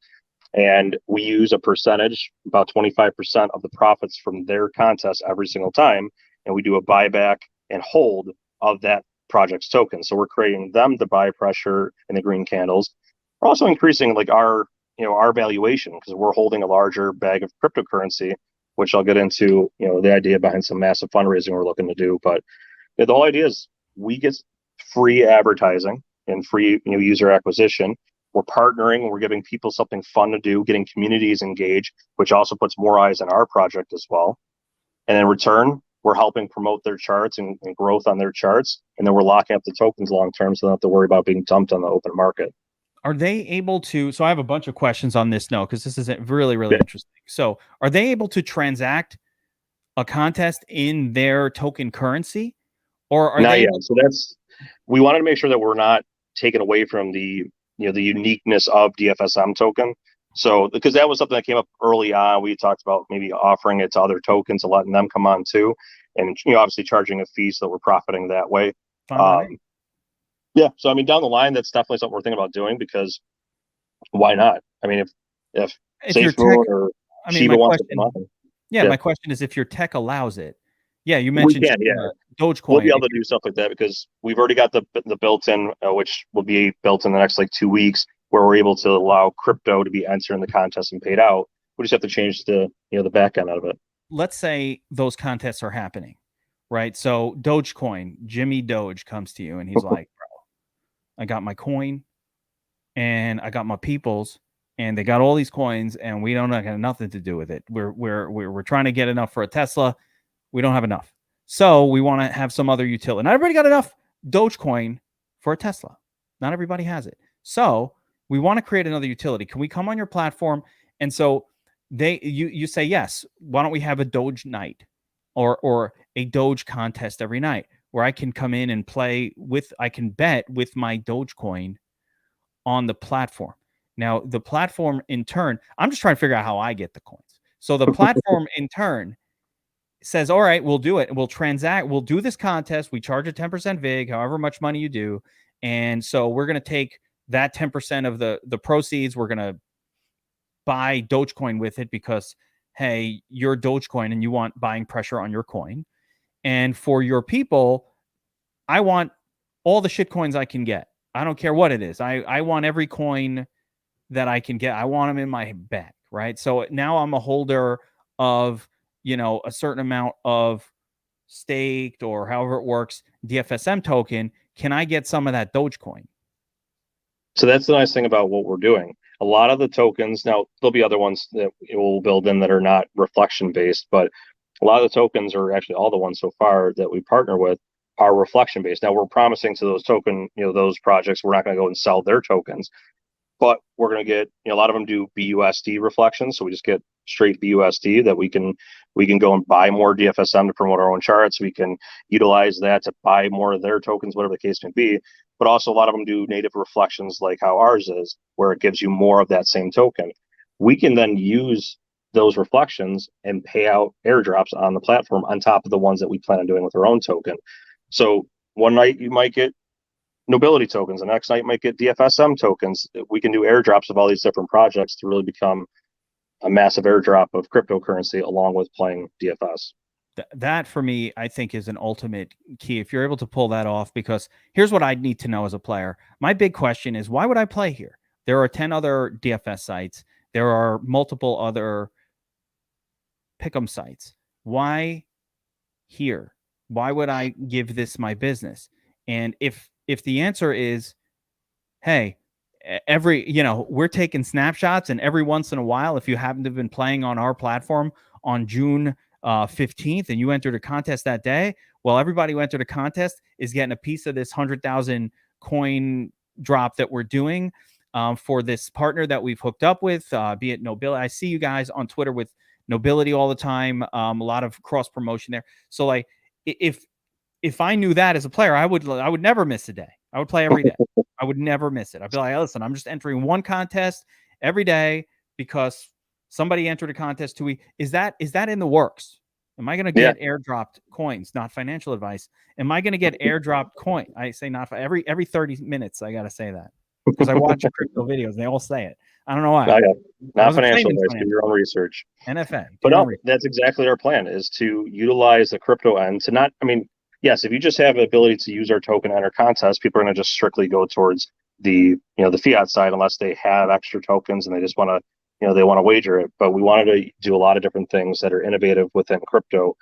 And we use a percentage, about 25% of the profits from their contest every single time, and we do a buyback and hold of that project's token. So we're creating them the buy pressure in the green candles. We're also increasing like our valuation because we're holding a larger bag of cryptocurrency, which I'll get into, you know, the idea behind some massive fundraising we're looking to do. But you know, the whole idea is we get free advertising and free, you know, user acquisition. We're partnering, we're giving people something fun to do, getting communities engaged, which also puts more eyes on our project as well. And in return, we're helping promote their charts and growth on their charts. And then we're locking up the tokens long term, so they don't have to worry about being dumped on the open market. Are they able to? So I have a bunch of questions on this note because this is really, really Yeah. interesting. So are they able to transact a contest in their token currency, or are Not they? yet. So we wanted to make sure that we're not taken away from the, you know, the uniqueness of DFSM token. So because that was something that came up early on, we talked about maybe offering it to other tokens and letting them come on too, and obviously charging a fee so that we're profiting that way. Fine by me. Yeah, so I mean, down the line, that's definitely something we're thinking about doing, because why not? I mean, if your Safe tech, Moon or I mean, Shiba my wants to question, come on, yeah, yeah, my question is if your tech allows it. Yeah, you we mentioned can. Yeah, Dogecoin. we'll be able to do stuff like that because we've already got the built-in, which will be built in the next like 2 weeks, where we're able to allow crypto to be entered in the contest and paid out. We just have to change the the back end out of it. Let's say those contests are happening, right? So Dogecoin, Jimmy Doge comes to you and he's like, bro, I got my coin and I got my peoples and they got all these coins and we don't have nothing to do with it. We're trying to get enough for a Tesla. We don't have enough. So we want to have some other utility. Not everybody got enough Dogecoin for a Tesla. Not everybody has it. So we want to create another utility. Can we come on your platform? And so you say yes. Why don't we have a Doge night or a Doge contest every night where I can come in and play with, I can bet with my Dogecoin on the platform. Now, the platform in turn, I'm just trying to figure out how I get the coins. So the platform in turn says, all right, we'll do it. We'll transact. We'll do this contest. We charge a 10% VIG, however much money you do. And so we're going to take that 10% of the proceeds. We're going to buy Dogecoin with it because, hey, you're Dogecoin and you want buying pressure on your coin. And for your people, I want all the shit coins I can get. I don't care what it is. I want every coin that I can get. I want them in my bag, right? So now I'm a holder of, a certain amount of staked or however it works, DFSM token. Can I get some of that Dogecoin? So that's the nice thing about what we're doing. A lot of the tokens, now there'll be other ones that we'll build in that are not reflection based, but a lot of the tokens, are actually all the ones so far that we partner with, are reflection based. Now we're promising to those those projects, we're not going to go and sell their tokens, but we're going to get, a lot of them do BUSD reflections. So we just get straight BUSD that we can go and buy more DFSM to promote our own charts. We can utilize that to buy more of their tokens, whatever the case may be. But also a lot of them do native reflections like how ours is, where it gives you more of that same token. We can then use those reflections and pay out airdrops on the platform on top of the ones that we plan on doing with our own token. So one night you might get nobility tokens, the next night might get DFSM tokens. We can do airdrops of all these different projects to really become a massive airdrop of cryptocurrency along with playing DFS. That for me, I think, is an ultimate key. If you're able to pull that off, because here's what I need to know as a player. My big question is, why would I play here? There are 10 other DFS sites. There are multiple other pick'em sites. Why here? Why would I give this my business? And if the answer is, hey, we're taking snapshots, and every once in a while, if you happen to have been playing on our platform on June 15th and you entered a contest that day, well, everybody who entered a contest is getting a piece of this 100,000 coin drop that we're doing for this partner that we've hooked up with, be it Nobility. I see you guys on Twitter with Nobility all the time. A lot of cross promotion there. So like, if I knew that as a player, I would never miss a day. I would play every day. I would never miss it. I'd be like, listen, I'm just entering one contest every day because somebody entered a contest 2 weeks. Is that in the works? Am I going to get airdropped coins? Not financial advice. Am I going to get airdropped coin? I say not every 30 minutes. I got to say that because I watch crypto videos and they all say it. I don't know why. Not financial advice. Do your own research. NFA. But no, that's exactly our plan, is to utilize the crypto end to not, I mean, yes, if you just have the ability to use our token on our contest, people are going to just strictly go towards the the fiat side unless they have extra tokens and they just want to they want to wager it. But we wanted to do a lot of different things that are innovative within crypto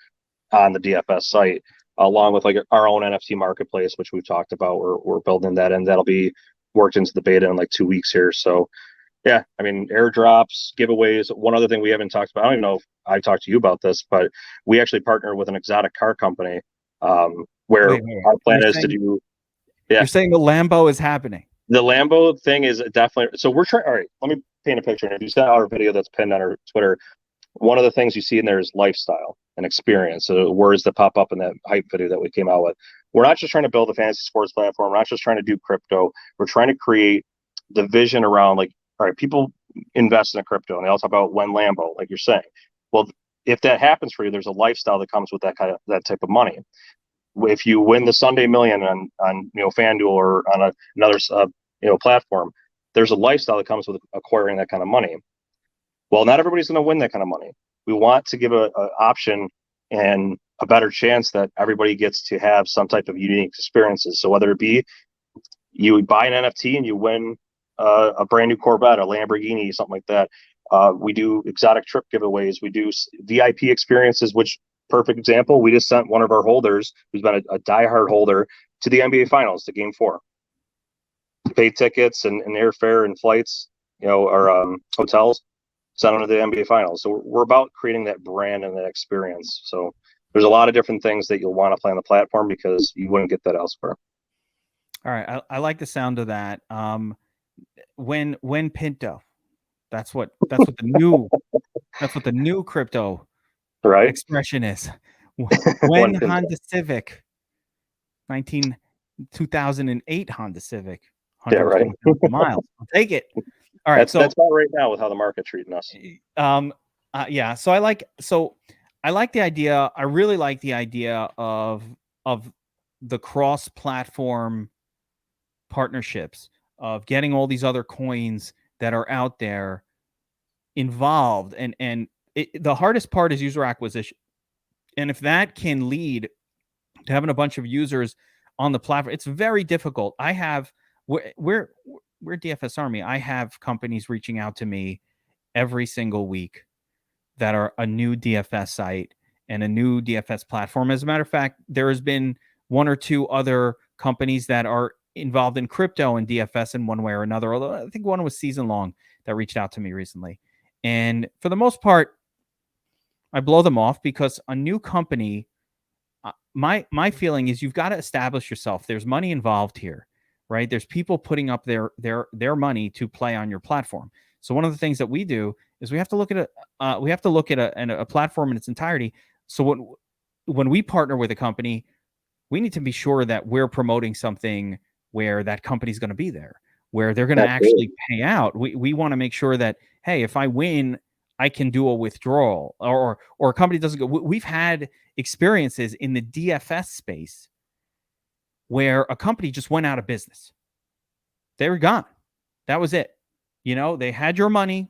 on the DFS site, along with like our own NFT marketplace, which we've talked about. We're building that, and that'll be worked into the beta in like 2 weeks here. So yeah, I mean, airdrops, giveaways. One other thing we haven't talked about, I don't even know if I talked to you about this, but we actually partner with an exotic car company where our plan is to do. Yeah, you're saying the Lambo is happening. The Lambo thing is definitely. So we're trying. All right, let me paint a picture. If you saw our video that's pinned on our Twitter, one of the things you see in there is lifestyle and experience. So the words that pop up in that hype video that we came out with. We're not just trying to build a fantasy sports platform. We're not just trying to do crypto. We're trying to create the vision around, like, all right, people invest in a crypto, and they all talk about when Lambo, like you're saying. Well, if that happens for you, there's a lifestyle that comes with that type of money. If you win the Sunday Million on FanDuel or on another platform, there's a lifestyle that comes with acquiring that kind of money. Well, not everybody's going to win that kind of money. We want to give a option and a better chance that everybody gets to have some type of unique experiences. So whether it be you buy an NFT and you win a brand new Corvette, a Lamborghini, something like that. We do exotic trip giveaways. We do VIP experiences, which, perfect example, we just sent one of our holders, who's been a diehard holder, to the NBA Finals, to Game 4. Paid tickets and airfare and flights, or hotels, sent them to the NBA Finals. So we're about creating that brand and that experience. So there's a lot of different things that you'll want to play on the platform because you wouldn't get that elsewhere. All right, I like the sound of that. When Pinto, that's what the new crypto expression is. When Honda Civic, 2008 Honda Civic, 120 miles. I'll take it. All right, that's about right now with how the market's treating us. Yeah. So I like the idea. I really like the idea of the cross-platform partnerships, of getting all these other coins that are out there involved, and the hardest part is user acquisition. And if that can lead to having a bunch of users on the platform, it's very difficult. We're DFS Army. I have companies reaching out to me every single week that are a new DFS site and a new DFS platform. As a matter of fact, there has been one or two other companies that are involved in crypto and DFS in one way or another. Although I think one was Season Long that reached out to me recently. And for the most part, I blow them off because a new company, my feeling is you've got to establish yourself. There's money involved here, right? There's people putting up their money to play on your platform. So one of the things that we do is we have to look at a platform in its entirety. So when we partner with a company, we need to be sure that we're promoting something where that company's going to be there, where they're going to actually pay out. We want to make sure that, hey, if I win, I can do a withdrawal, or a company doesn't go. We've had experiences in the DFS space where a company just went out of business. They were gone. That was it. They had your money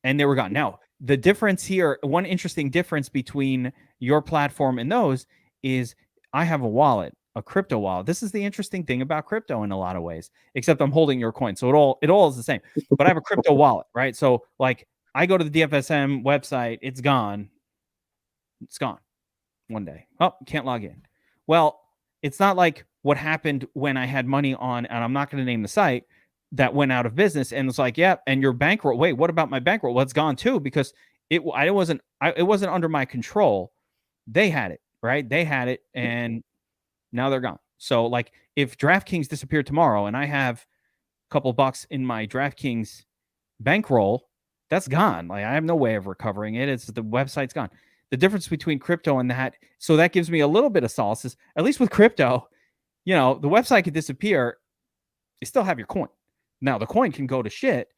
and they were gone. Now, the difference here, one interesting difference between your platform and those is I have a wallet, a crypto wallet. This is the interesting thing about crypto in a lot of ways, except I'm holding your coin. So it all is the same, but I have a crypto wallet, right? So like I go to the Dfsm website, it's gone. It's gone one day. Oh, can't log in. Well, it's not like what happened when I had money on, and I'm not going to name the site, that went out of business, and it's like, yeah, and your bankroll. Wait, what about my bankroll? Well, it's gone too because it wasn't under my control. They had it, right? They had it, and now they're gone. So, like, if DraftKings disappeared tomorrow, and I have a couple bucks in my DraftKings bankroll, that's gone. Like, I have no way of recovering it. It's the website's gone. The difference between crypto and that, so that gives me a little bit of solace. Is, at least with crypto, the website could disappear. You still have your coin. Now, the coin can go to shit,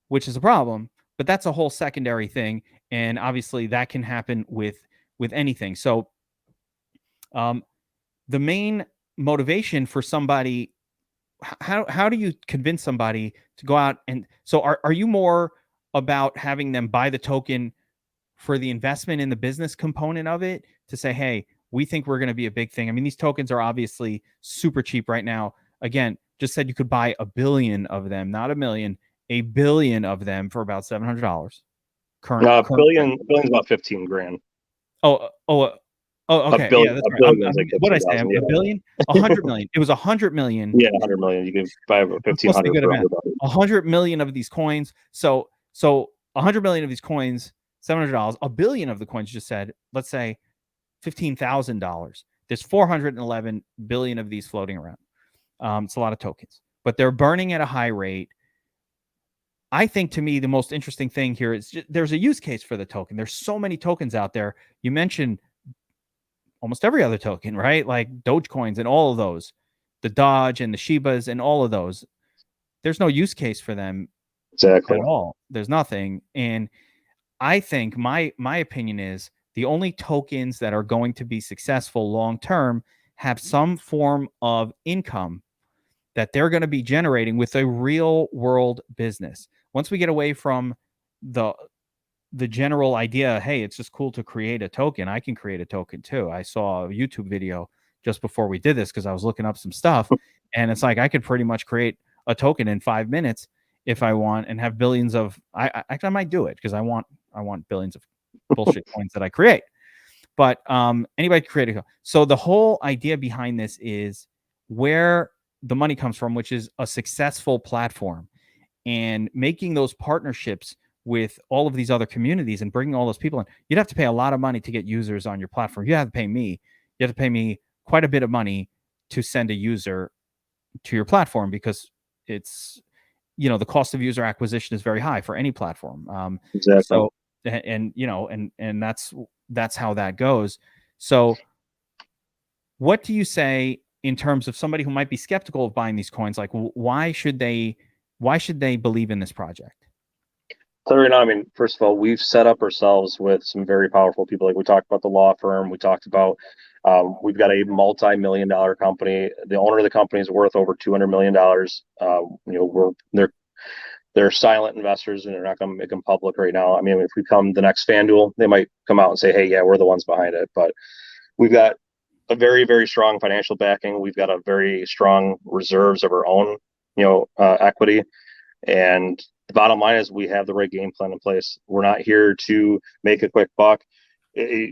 which is a problem, but that's a whole secondary thing. And obviously that can happen with anything. So the main motivation for somebody, how do you convince somebody to go out? And so are you more about having them buy the token for the investment in the business component of it, to say, hey, we think we're going to be a big thing? I mean, these tokens are obviously super cheap right now. Again, just said you could buy 1 billion of them, not 1 million, 1 billion of them for about $700. Current billion's about 15 grand. Oh, okay. Billion, yeah, that's right. What did I say? Yeah. A billion? 100 million. It was 100 million. Yeah, 100 million. You can buy 1,500 for 100 million of these coins. So 100 million of these coins, $700. 1 billion of the coins, just said, let's say $15,000. There's 411 billion of these floating around. It's a lot of tokens, but they're burning at a high rate. I think, to me, the most interesting thing here is there's a use case for the token. There's so many tokens out there. You mentioned almost every other token, right? Like Dogecoins and all of those, the Dodge and the Shibas and all of those. there's no use case for them Exactly. at all. There's nothing. And I think my opinion is the only tokens that are going to be successful long term have some form of income that they're going to be generating with a real world business. Once we get away from the general idea, hey, it's just cool to create a token. I can create a token too. I saw a YouTube video just before we did this because I was looking up some stuff, and it's like I could pretty much create a token in 5 minutes if I want and have billions of. I might do it because I want billions of bullshit coins that I create. But anybody can create a. So the whole idea behind this is where the money comes from, which is a successful platform, and making those partnerships with all of these other communities and bringing all those people in. You'd have to pay a lot of money to get users on your platform. You have to pay me. You have to pay me quite a bit of money to send a user to your platform because it's, the cost of user acquisition is very high for any platform. Exactly. So, and that's how that goes. So what do you say in terms of somebody who might be skeptical of buying these coins? Like, why should they believe in this project? So right now, I mean, first of all, we've set up ourselves with some very powerful people. Like we talked about the law firm. We talked about we've got a multi-million-dollar company. The owner of the company is worth over $200 million. They're silent investors, and they're not going to make them public right now. I mean, if we come the next FanDuel, they might come out and say, "Hey, yeah, we're the ones behind it." But we've got a very, very strong financial backing. We've got a very strong reserves of our own, equity. And the bottom line is we have the right game plan in place. We're not here to make a quick buck.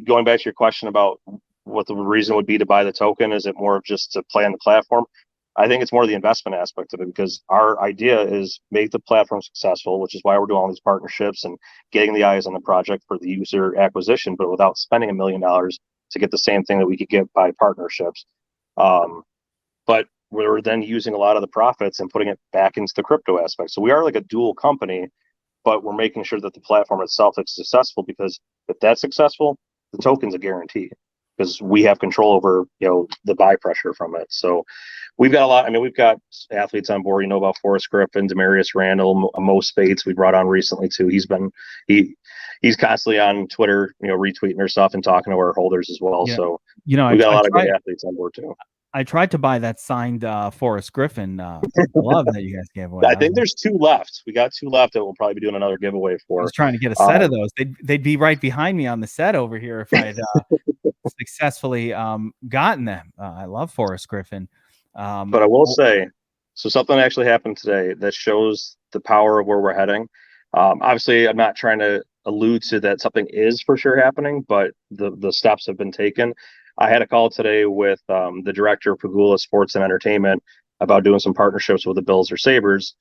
Going back to your question about what the reason would be to buy the token, is it more of just to play on the platform? I think it's more the investment aspect of it, because our idea is make the platform successful, which is why we're doing all these partnerships and getting the eyes on the project for the user acquisition, but without spending $1 million to get the same thing that we could get by partnerships. But we're then using a lot of the profits and putting it back into the crypto aspect. So we are like a dual company, but we're making sure that the platform itself is successful, because if that's successful, the token's a guarantee, because we have control over, the buy pressure from it. So we've got a lot. I mean, we've got athletes on board. About Forrest Griffin, Demarius Randall, Mo Spates we brought on recently too. He's constantly on Twitter, retweeting our stuff and talking to our holders as well. Yeah. So we've got a lot of good athletes on board too. I tried to buy that signed Forrest Griffin glove that you guys gave away. I think there's 2 left. We got 2 left that we'll probably be doing another giveaway for. I was trying to get a set of those. They'd be right behind me on the set over here if I had successfully gotten them. I love Forrest Griffin. But I will say, so something actually happened today that shows the power of where we're heading. Obviously, I'm not trying to allude to that something is for sure happening, but the steps have been taken. I had a call today with the director of Pagula Sports and Entertainment about doing some partnerships with the Bills or Sabres,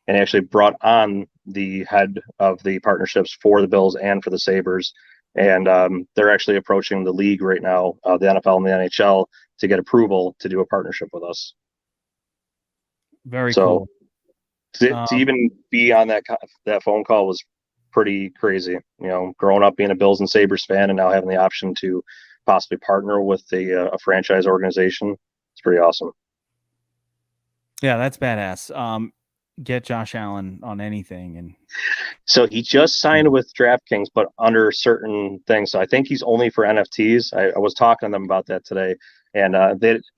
and actually brought on the head of the partnerships for the Bills and for the Sabres. And they're actually approaching the league right now, the NFL and the NHL, to get approval to do a partnership with us. Very cool. To even be on that phone call was pretty crazy. Growing up being a Bills and Sabres fan, and now having the option to possibly partner with a franchise organization, it's pretty awesome. Yeah, that's badass. Get Josh Allen on anything. And so he just signed with DraftKings, but under certain things. So I think he's only for NFTs. I was talking to them about that today, and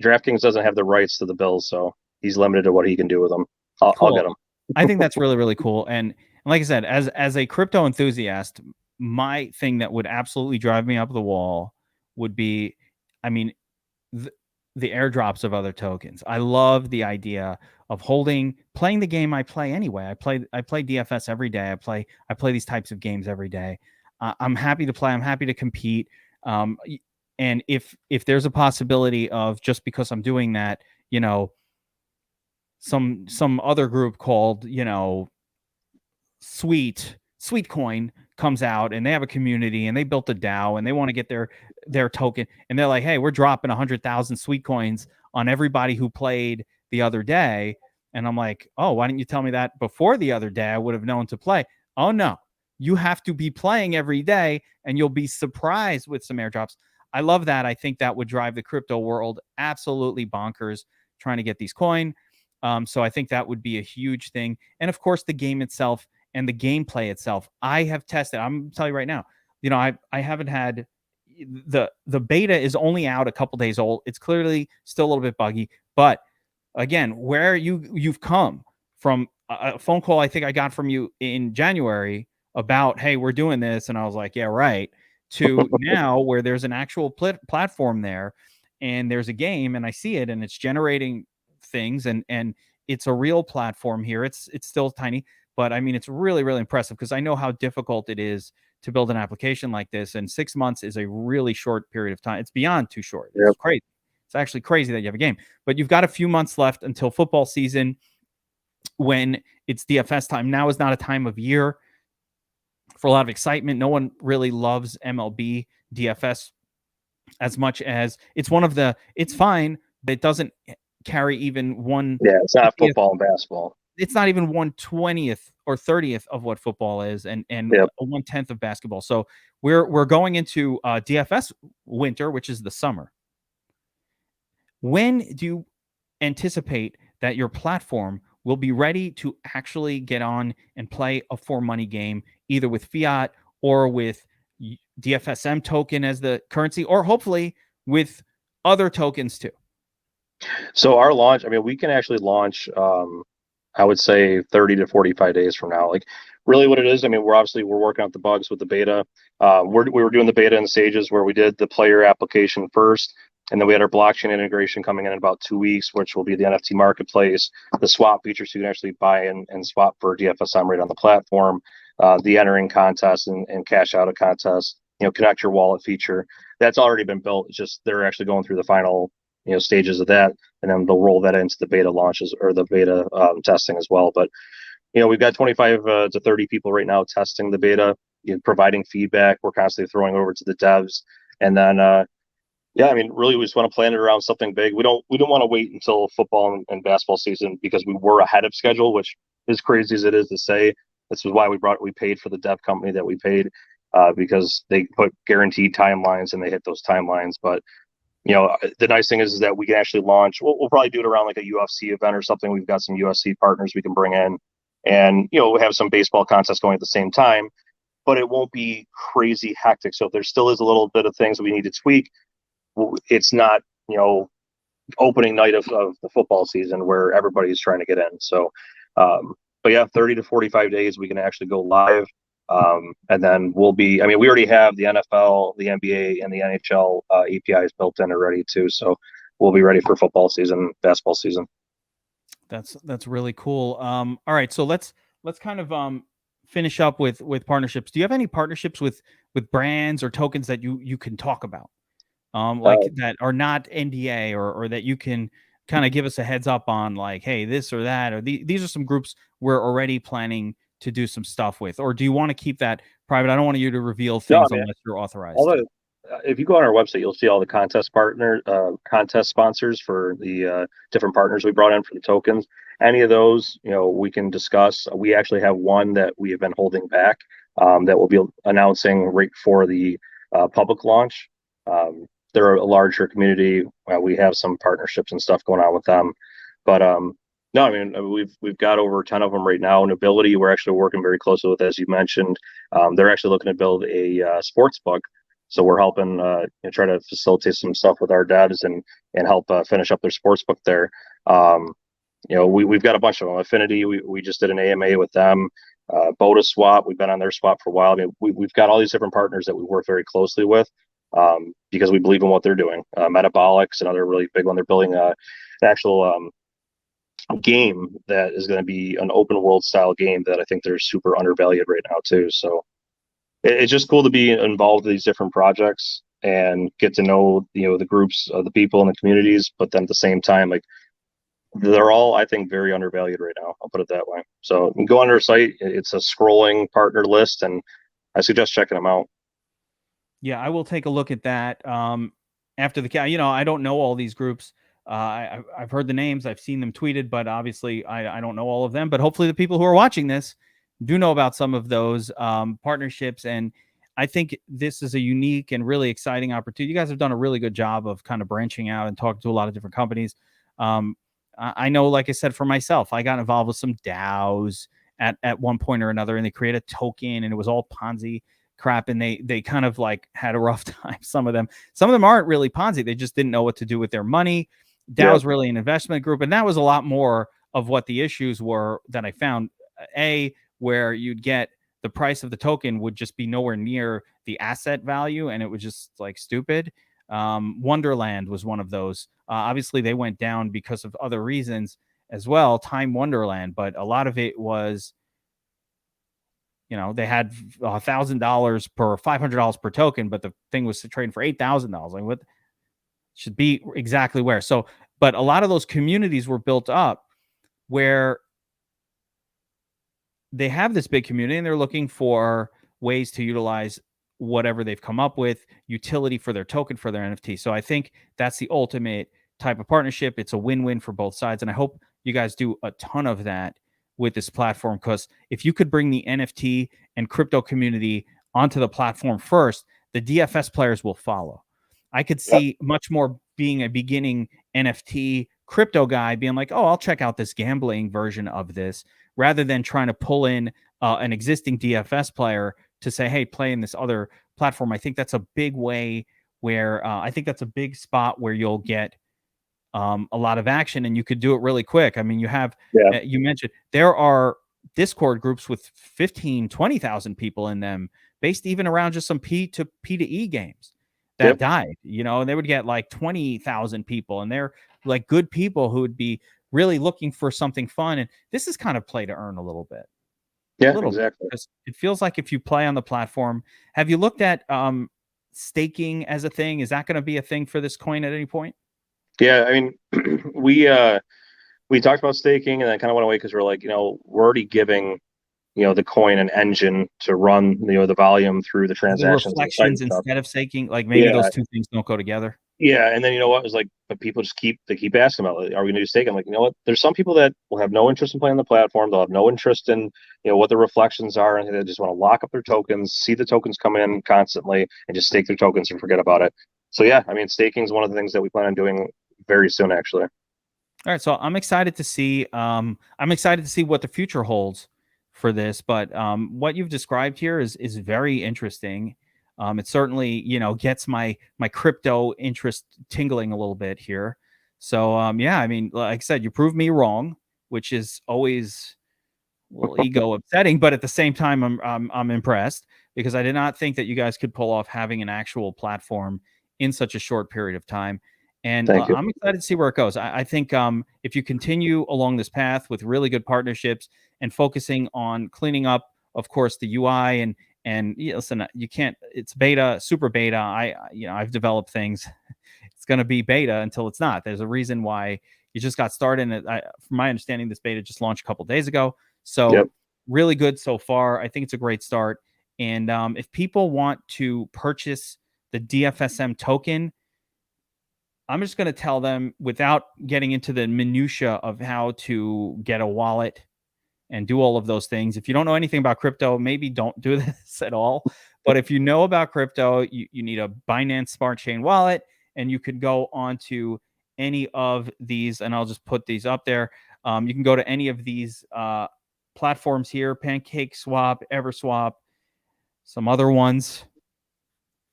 DraftKings doesn't have the rights to the Bills, so he's limited to what he can do with them. I'll get him. I think that's really, really cool. And like I said, as a crypto enthusiast, my thing that would absolutely drive me up the wall would be, I mean, the airdrops of other tokens. I love the idea of playing the game I play anyway. I play DFS every day. I play these types of games every day. I'm happy to play. I'm happy to compete. And if there's a possibility of, just because I'm doing that, some other group called, Sweet Coin comes out and they have a community and they built a DAO and they want to get their token, and they're like, hey, we're dropping 100,000 Sweet Coins on everybody who played the other day. And I'm like, oh, why didn't you tell me that before the other day? I would have known to play. Oh no, you have to be playing every day and you'll be surprised with some airdrops. I love that. I think that would drive the crypto world absolutely bonkers, trying to get these coin. So I think that would be a huge thing. And of course, the game itself and the gameplay itself. I have tested. I'm telling you right now, I haven't had the beta is only out a couple days old. It's clearly still a little bit buggy, but again, where you've come from a phone call I think I got from you in January about, hey, we're doing this, and I was like, yeah, right, to now where there's an actual platform there, and there's a game, and I see it, and it's generating things, and it's a real platform here. It's still tiny, but I mean, it's really, really impressive because I know how difficult it is to build an application like this, and 6 months is a really short period of time. It's beyond too short. It's crazy. It's actually crazy that you have a game, but you've got a few months left until football season when it's DFS time. Now is not a time of year for a lot of excitement. No one really loves MLB DFS as much as it's fine, but it doesn't carry even one. Yeah, it's not football and basketball. It's not even 1/20th or 30th of what football is, and Yep. 1/10 of basketball. So we're going into DFS winter, which is the summer. When do you anticipate that your platform will be ready to actually get on and play a for money game, either with fiat or with DFSM token as the currency, or hopefully with other tokens too? So our launch, I mean, we can actually launch, I would say 30 to 45 days from now. Like really what it is, I mean, we're working out the bugs with the beta. We were doing the beta in stages where we did the player application first, and then we had our blockchain integration coming in about 2 weeks, which will be the NFT marketplace, the swap feature, so you can actually buy and swap for DFSM right on the platform, the entering contest and cash out a contest, connect your wallet feature. That's already been built. It's just they're actually going through the final stages of that, and then they'll roll that into the beta launches or the beta testing as well. But we've got 25 to 30 people right now testing the beta, providing feedback. We're constantly throwing over to the devs, and then I mean, really, we just want to plan it around something big. We don't want to wait until football and basketball season because we were ahead of schedule, which is crazy as it is to say. This is why we paid for the dev company that we paid, because they put guaranteed timelines and they hit those timelines. But the nice thing is that we can actually launch. We'll probably do it around like a UFC event or something. We've got some UFC partners we can bring in, and we have some baseball contests going at the same time. But it won't be crazy hectic. So if there still is a little bit of things that we need to tweak, it's not opening night of the football season where everybody's trying to get in. So, but yeah, 30 to 45 days we can actually go live. And then we already have the NFL, the NBA, and the NHL APIs built in already too. So we'll be ready for football season, basketball season. That's really cool. All right, so let's kind of finish up with partnerships. Do you have any partnerships with brands or tokens that you can talk about, that are not NDA, or that you can kind of give us a heads up on, like, hey, this or that, or these are some groups we're already planning to do some stuff with? Or do you want to keep that private? I don't want you to reveal things unless you're authorized. If you go on our website, you'll see all the contest sponsors for the different partners we brought in for the tokens. Any of those, we can discuss. We actually have one that we have been holding back, that we'll be announcing right before the public launch. They're a larger community. We have some partnerships and stuff going on with them, but no, I mean, we've got over 10 of them right now. Nobility, we're actually working very closely with, as you mentioned. They're actually looking to build a sports book, so we're helping try to facilitate some stuff with our devs and help finish up their sports book there. We've got a bunch of them. Affinity, we just did an AMA with them. Boda Swap, we've been on their swap for a while. I mean, we've got all these different partners that we work very closely with, because we believe in what they're doing. Metabolics, another really big one. They're building an actual game that is going to be an open world style game that I think they're super undervalued right now too. So it's just cool to be involved in these different projects and get to know the groups of the people and the communities, but then at the same time, like, they're all, I think, very undervalued right now. I'll put it that way. So you can go on our site. It's a scrolling partner list, and I suggest checking them out. Yeah, I will take a look at that after the I don't know all these groups. I've heard the names, I've seen them tweeted, but obviously I don't know all of them. But hopefully the people who are watching this do know about some of those partnerships. And I think this is a unique and really exciting opportunity. You guys have done a really good job of kind of branching out and talking to a lot of different companies. I know, like I said, for myself, I got involved with some DAOs at one point or another, and they created a token, and it was all Ponzi crap, and they kind of like had a rough time. Some of them aren't really Ponzi. They just didn't know what to do with their money. DAO was really an investment group, and that was a lot more of what the issues were that I found. Where you'd get the price of the token would just be nowhere near the asset value, and it was just like stupid. Wonderland was one of those. Obviously, they went down because of other reasons as well. Time Wonderland, but a lot of it was, they had $1,000 per $500 per token, but the thing was trading for $8,000. Like, what should be exactly where? So, but a lot of those communities were built up where they have this big community and they're looking for ways to utilize whatever they've come up with, utility for their token, for their NFT. So I think that's the ultimate type of partnership. It's a win-win for both sides. And I hope you guys do a ton of that with this platform, because if you could bring the NFT and crypto community onto the platform first, the DFS players will follow. I could see much more being a beginning NFT crypto guy being like, oh, I'll check out this gambling version of this, rather than trying to pull in an existing DFS player to say, hey, play in this other platform. I think that's a big way where I think that's a big spot where you'll get a lot of action, and you could do it really quick. I mean, you have, you mentioned there are Discord groups with 15, 20,000 people in them, based even around just some P2E games that died, and they would get like 20,000 people, and they're like good people who would be really looking for something fun. And this is kind of play to earn a little bit. Yeah, exactly. It feels like if you play on the platform, have you looked at staking as a thing? Is that going to be a thing for this coin at any point? Yeah, I mean, we talked about staking and then kind of went away because we're like, we're already giving, the coin an engine to run, the volume through the transactions. The reflections instead of staking, like maybe those two things don't go together. Yeah, and then you know what? It was like, but people just keep asking about, like, are we going to do staking? I'm like, you know what? There's some people that will have no interest in playing the platform. They'll have no interest in, what the reflections are, and they just want to lock up their tokens, see the tokens come in constantly, and just stake their tokens and forget about it. So yeah, I mean, staking is one of the things that we plan on doing very soon, actually. All right, so I'm excited to see. I'm excited to see what the future holds for this. But what you've described here is very interesting. It certainly, gets my crypto interest tingling a little bit here. So yeah, I mean, like I said, you proved me wrong, which is always a little ego upsetting, but at the same time, I'm impressed, because I did not think that you guys could pull off having an actual platform in such a short period of time. And I'm excited to see where it goes. I think if you continue along this path with really good partnerships and focusing on cleaning up, of course, the UI and listen, you can't. It's beta, super beta. I've developed things. It's going to be beta until it's not. There's a reason why you just got started. And from my understanding, this beta just launched a couple days ago. So really good so far. I think it's a great start. And if people want to purchase the DFSM token, I'm just going to tell them, without getting into the minutia of how to get a wallet and do all of those things. If you don't know anything about crypto, maybe don't do this at all. But if you know about crypto, you need a Binance Smart Chain wallet, and you could go onto any of these, and I'll just put these up there. You can go to any of these platforms here: PancakeSwap, Everswap, some other ones,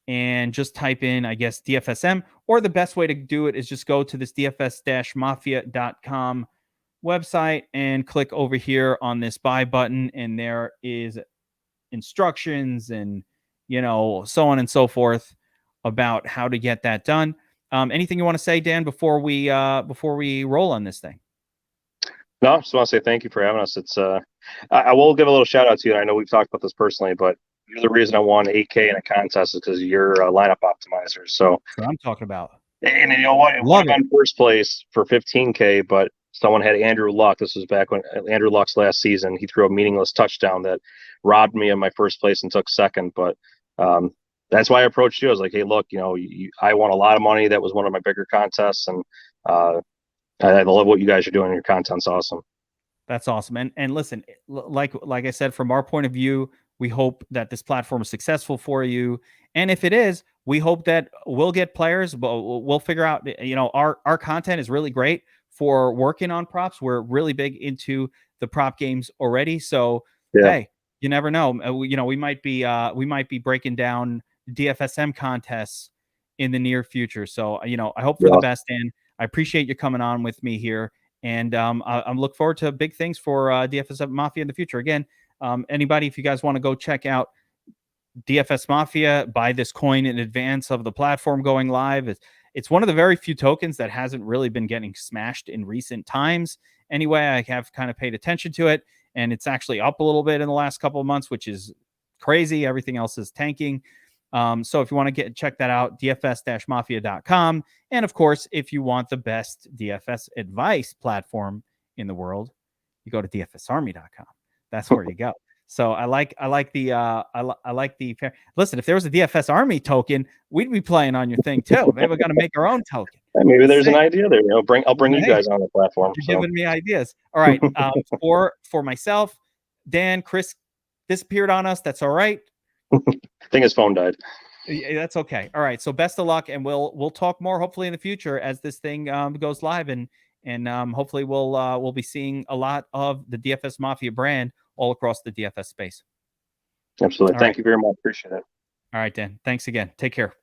and just type in, I guess, DFSM. Or the best way to do it is just go to this dfs-mafia.com website and click over here on this buy button, and there is instructions and so on and so forth about how to get that done. Anything you want to say, Dan, before we roll on this thing? No, I just want to say thank you for having us. It's I will give a little shout out to you. I know we've talked about this personally, but you're the reason I won 8K in a contest is because you're a lineup optimizer. So that's what I'm talking about. And you know what? It won in first place for 15K, but someone had Andrew Luck. This was back when Andrew Luck's last season. He threw a meaningless touchdown that robbed me of my first place and took second. But that's why I approached you. I was like, hey, look, I won a lot of money. That was one of my bigger contests, and I love what you guys are doing. Your content's awesome. That's awesome. And listen, like I said, from our point of view, we hope that this platform is successful for you. And if it is, we hope that we'll get players. We'll figure out, our content is really great for working on props. We're really big into the prop games already. So Yeah. hey, you never know. We might be breaking down DFSM contests in the near future. So I hope for the best, Dan. I appreciate you coming on with me here, and I'm look forward to big things for DFS Mafia in the future. Again, anybody, if you guys want to go check out DFS Mafia, buy this coin in advance of the platform going live. It's one of the very few tokens that hasn't really been getting smashed in recent times. Anyway, I have kind of paid attention to it, and it's actually up a little bit in the last couple of months, which is crazy. Everything else is tanking. So if you want to check that out, dfs-mafia.com. And of course, if you want the best DFS advice platform in the world, you go to dfsarmy.com. That's where you go. So I like the listen, if there was a DFS Army token, we'd be playing on your thing too. Maybe we're gonna make our own token. Maybe there's an idea there. I'll bring you guys on the platform. You're giving me ideas. All right. For myself, Dan, Chris disappeared on us. That's all right. I think his phone died. Yeah, that's okay. All right. So best of luck, and we'll talk more hopefully in the future as this thing goes live, and hopefully we'll be seeing a lot of the DFS Mafia brand all across the DFS space. Absolutely. Thank you very much. Appreciate it. All right, Dan. Thanks again. Take care.